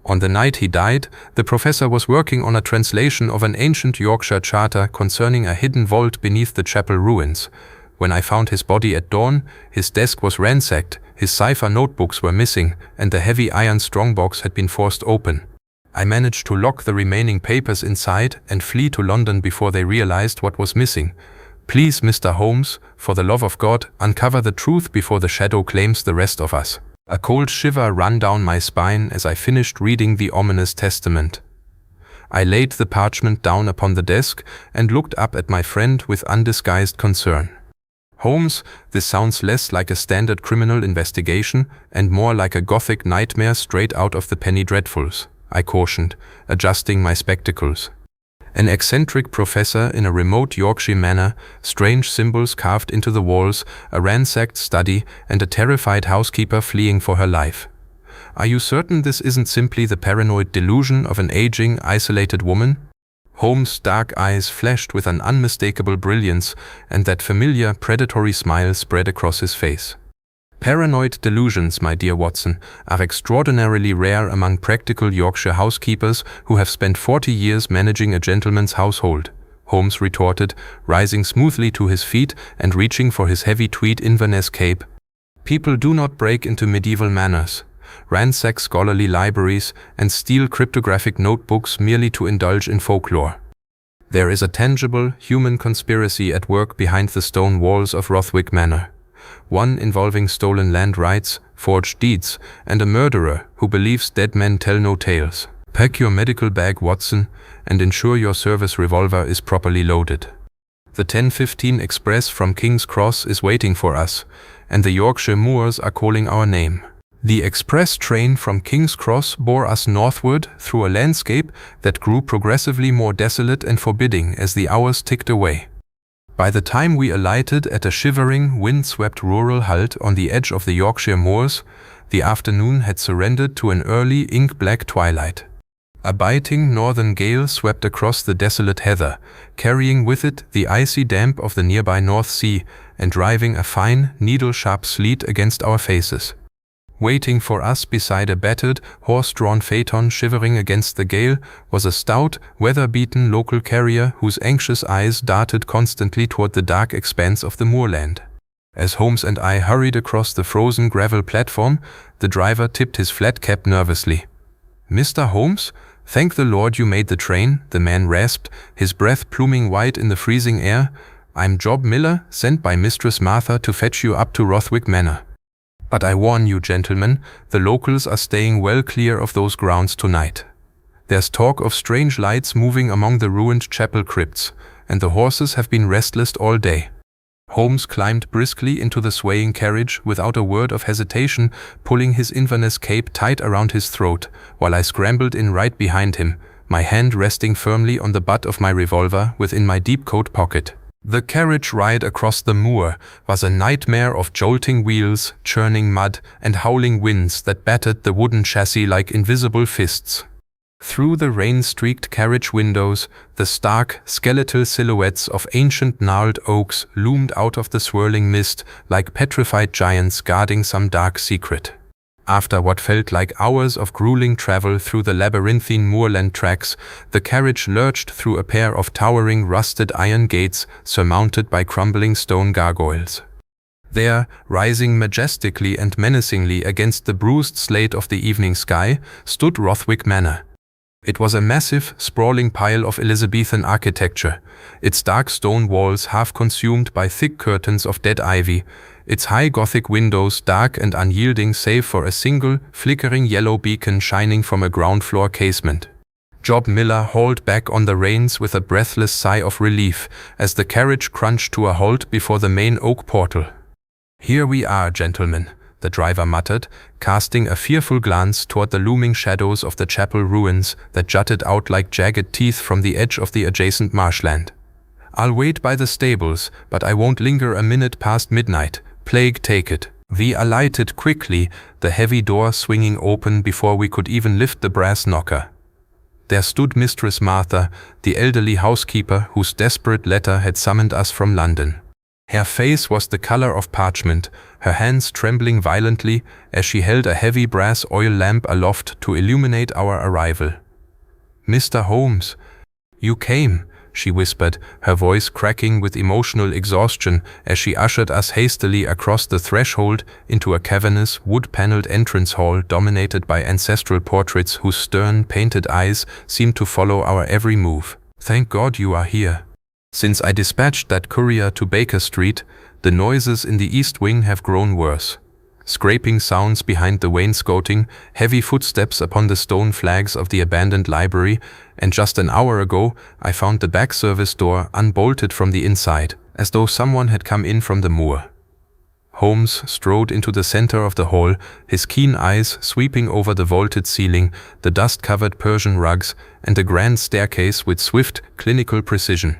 Speaker 1: On the night he died, the professor was working on a translation of an ancient Yorkshire charter concerning a hidden vault beneath the chapel ruins. When I found his body at dawn, his desk was ransacked, his cipher notebooks were missing, and the heavy iron strongbox had been forced open. I managed to lock the remaining papers inside and flee to London before they realized what was missing. Please, Mr. Holmes, for the love of God, uncover the truth before the shadow claims the rest of us." A cold shiver ran down my spine as I finished reading the ominous testament. I laid the parchment down upon the desk and looked up at my friend with undisguised concern. "Holmes, this sounds less like a standard criminal investigation and more like a gothic nightmare straight out of the Penny Dreadfuls," I cautioned, adjusting my spectacles. An eccentric professor in a remote Yorkshire manor, strange symbols carved into the walls, a ransacked study, and a terrified housekeeper fleeing for her life. Are you certain this isn't simply the paranoid delusion of an aging, isolated woman? Holmes' dark eyes flashed with an unmistakable brilliance, and that familiar, predatory smile spread across his face. Paranoid delusions, my dear Watson, are extraordinarily rare among practical Yorkshire housekeepers who have spent 40 years managing a gentleman's household, Holmes retorted, rising smoothly to his feet and reaching for his heavy tweed Inverness cape. People do not break into medieval manors, ransack scholarly libraries, and steal cryptographic notebooks merely to indulge in folklore. There is a tangible, human conspiracy at work behind the stone walls of Rothwick Manor. One involving stolen land rights, forged deeds, and a murderer who believes dead men tell no tales. Pack your medical bag, Watson, and ensure your service revolver is properly loaded. The 10:15 express from King's Cross is waiting for us, and the Yorkshire moors are calling our name. The express train from King's Cross bore us northward through a landscape that grew progressively more desolate and forbidding as the hours ticked away. By the time we alighted at a shivering, wind-swept rural halt on the edge of the Yorkshire moors, the afternoon had surrendered to an early ink-black twilight. A biting northern gale swept across the desolate heather, carrying with it the icy damp of the nearby North Sea and driving a fine, needle-sharp sleet against our faces. Waiting for us beside a battered, horse-drawn phaeton shivering against the gale was a stout, weather-beaten local carrier whose anxious eyes darted constantly toward the dark expanse of the moorland. As Holmes and I hurried across the frozen gravel platform, the driver tipped his flat cap nervously. "Mr. Holmes? Thank the Lord you made the train," the man rasped, his breath pluming white in the freezing air. "I'm Job Miller, sent by Mistress Martha to fetch you up to Rothwick Manor. But I warn you, gentlemen, the locals are staying well clear of those grounds tonight. There's talk of strange lights moving among the ruined chapel crypts, and the horses have been restless all day." Holmes climbed briskly into the swaying carriage without a word of hesitation, pulling his Inverness cape tight around his throat, while I scrambled in right behind him, my hand resting firmly on the butt of my revolver within my deep coat pocket. The carriage ride across the moor was a nightmare of jolting wheels, churning mud, and howling winds that battered the wooden chassis like invisible fists. Through the rain-streaked carriage windows, the stark, skeletal silhouettes of ancient gnarled oaks loomed out of the swirling mist like petrified giants guarding some dark secret. After what felt like hours of grueling travel through the labyrinthine moorland tracks, the carriage lurched through a pair of towering rusted iron gates surmounted by crumbling stone gargoyles. There, rising majestically and menacingly against the bruised slate of the evening sky, stood Rothwick Manor. It was a massive, sprawling pile of Elizabethan architecture, its dark stone walls half consumed by thick curtains of dead ivy, its high Gothic windows dark and unyielding save for a single, flickering yellow beacon shining from a ground-floor casement. Job Miller hauled back on the reins with a breathless sigh of relief as the carriage crunched to a halt before the main oak portal. "Here we are, gentlemen," the driver muttered, casting a fearful glance toward the looming shadows of the chapel ruins that jutted out like jagged teeth from the edge of the adjacent marshland. "I'll wait by the stables, but I won't linger a minute past midnight. Plague take it." We alighted quickly, the heavy door swinging open before we could even lift the brass knocker. There stood Mistress Martha, the elderly housekeeper whose desperate letter had summoned us from London. Her face was the color of parchment, her hands trembling violently as she held a heavy brass oil lamp aloft to illuminate our arrival. "Mr. Holmes, you came," she whispered, her voice cracking with emotional exhaustion as she ushered us hastily across the threshold into a cavernous, wood-paneled entrance hall dominated by ancestral portraits whose stern, painted eyes seemed to follow our every move. "Thank God you are here. Since I dispatched that courier to Baker Street, the noises in the East Wing have grown worse. Scraping sounds behind the wainscoting, heavy footsteps upon the stone flags of the abandoned library, and just an hour ago I found the back service door unbolted from the inside, as though someone had come in from the moor." Holmes strode into the center of the hall, his keen eyes sweeping over the vaulted ceiling, the dust-covered Persian rugs, and the grand staircase with swift, clinical precision.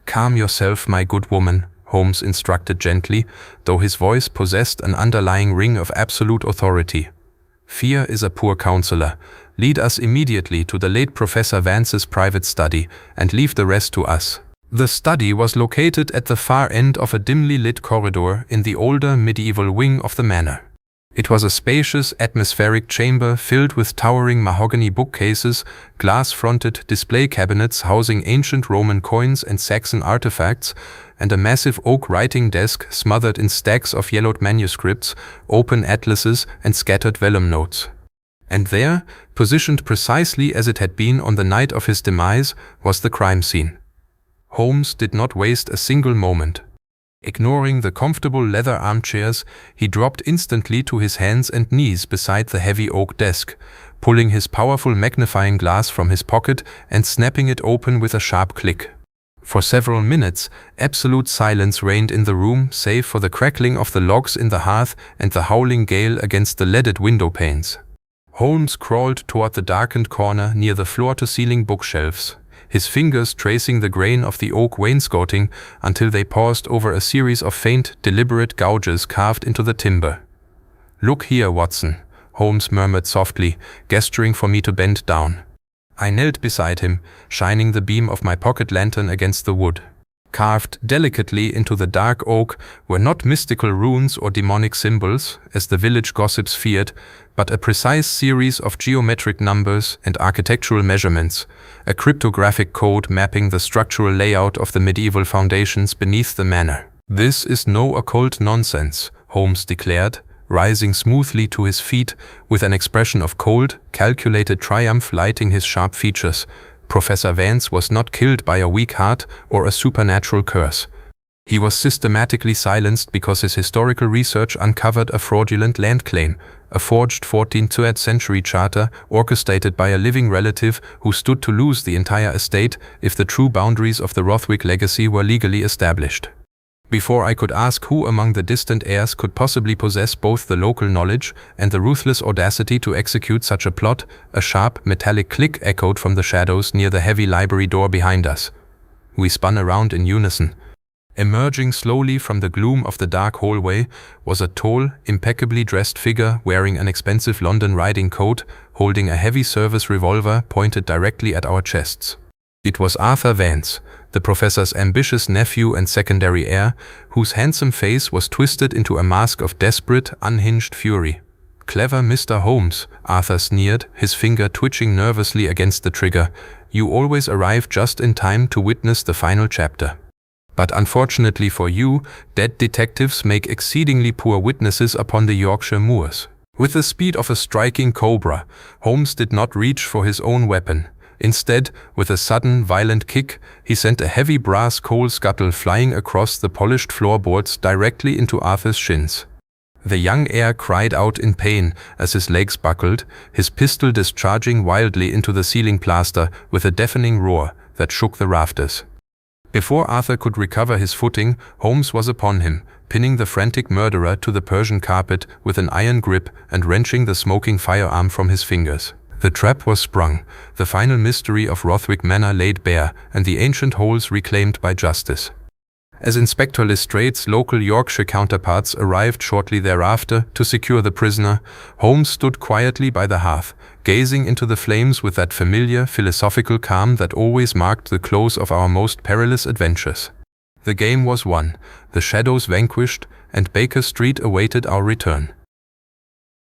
Speaker 1: "Calm yourself, my good woman," Holmes instructed gently, though his voice possessed an underlying ring of absolute authority. Fear is a poor counselor. Lead us immediately to the late Professor Vance's private study and leave the rest to us. The study was located at the far end of a dimly lit corridor in the older medieval wing of the manor. It was a spacious, atmospheric chamber filled with towering mahogany bookcases, glass-fronted display cabinets housing ancient Roman coins and Saxon artifacts, and a massive oak writing desk smothered in stacks of yellowed manuscripts, open atlases, and scattered vellum notes. And there, positioned precisely as it had been on the night of his demise, was the crime scene. Holmes did not waste a single moment. Ignoring the comfortable leather armchairs, he dropped instantly to his hands and knees beside the heavy oak desk, pulling his powerful magnifying glass from his pocket and snapping it open with a sharp click. For several minutes, absolute silence reigned in the room save for the crackling of the logs in the hearth and the howling gale against the leaded window panes. Holmes crawled toward the darkened corner near the floor-to-ceiling bookshelves, his fingers tracing the grain of the oak wainscoting until they paused over a series of faint, deliberate gouges carved into the timber. "Look here, Watson," Holmes murmured softly, gesturing for me to bend down. I knelt beside him, shining the beam of my pocket lantern against the wood. Carved delicately into the dark oak were not mystical runes or demonic symbols, as the village gossips feared, but a precise series of geometric numbers and architectural measurements, a cryptographic code mapping the structural layout of the medieval foundations beneath the manor. "This is no occult nonsense," Holmes declared, rising smoothly to his feet with an expression of cold, calculated triumph lighting his sharp features. "Professor Vance was not killed by a weak heart or a supernatural curse. He was systematically silenced because his historical research uncovered a fraudulent land claim, a forged 14th century charter orchestrated by a living relative who stood to lose the entire estate if the true boundaries of the Rothwick legacy were legally established. Before I could ask who among the distant heirs could possibly possess both the local knowledge and the ruthless audacity to execute such a plot, a sharp, metallic click echoed from the shadows near the heavy library door behind us. We spun around in unison. Emerging slowly from the gloom of the dark hallway was a tall, impeccably dressed figure wearing an expensive London riding coat, holding a heavy service revolver pointed directly at our chests. It was Arthur Vance, the professor's ambitious nephew and secondary heir, whose handsome face was twisted into a mask of desperate, unhinged fury. "Clever Mr. Holmes," Arthur sneered, his finger twitching nervously against the trigger. "You always arrive just in time to witness the final chapter. But unfortunately for you, dead detectives make exceedingly poor witnesses upon the Yorkshire moors." With the speed of a striking cobra, Holmes did not reach for his own weapon. Instead, with a sudden, violent kick, he sent a heavy brass coal scuttle flying across the polished floorboards directly into Arthur's shins. The young heir cried out in pain as his legs buckled, his pistol discharging wildly into the ceiling plaster with a deafening roar that shook the rafters. Before Arthur could recover his footing, Holmes was upon him, pinning the frantic murderer to the Persian carpet with an iron grip and wrenching the smoking firearm from his fingers. The trap was sprung, the final mystery of Rothwick Manor laid bare, and the ancient halls reclaimed by justice. As Inspector Lestrade's local Yorkshire counterparts arrived shortly thereafter to secure the prisoner, Holmes stood quietly by the hearth, gazing into the flames with that familiar, philosophical calm that always marked the close of our most perilous adventures. The game was won, the shadows vanquished, and Baker Street awaited our return.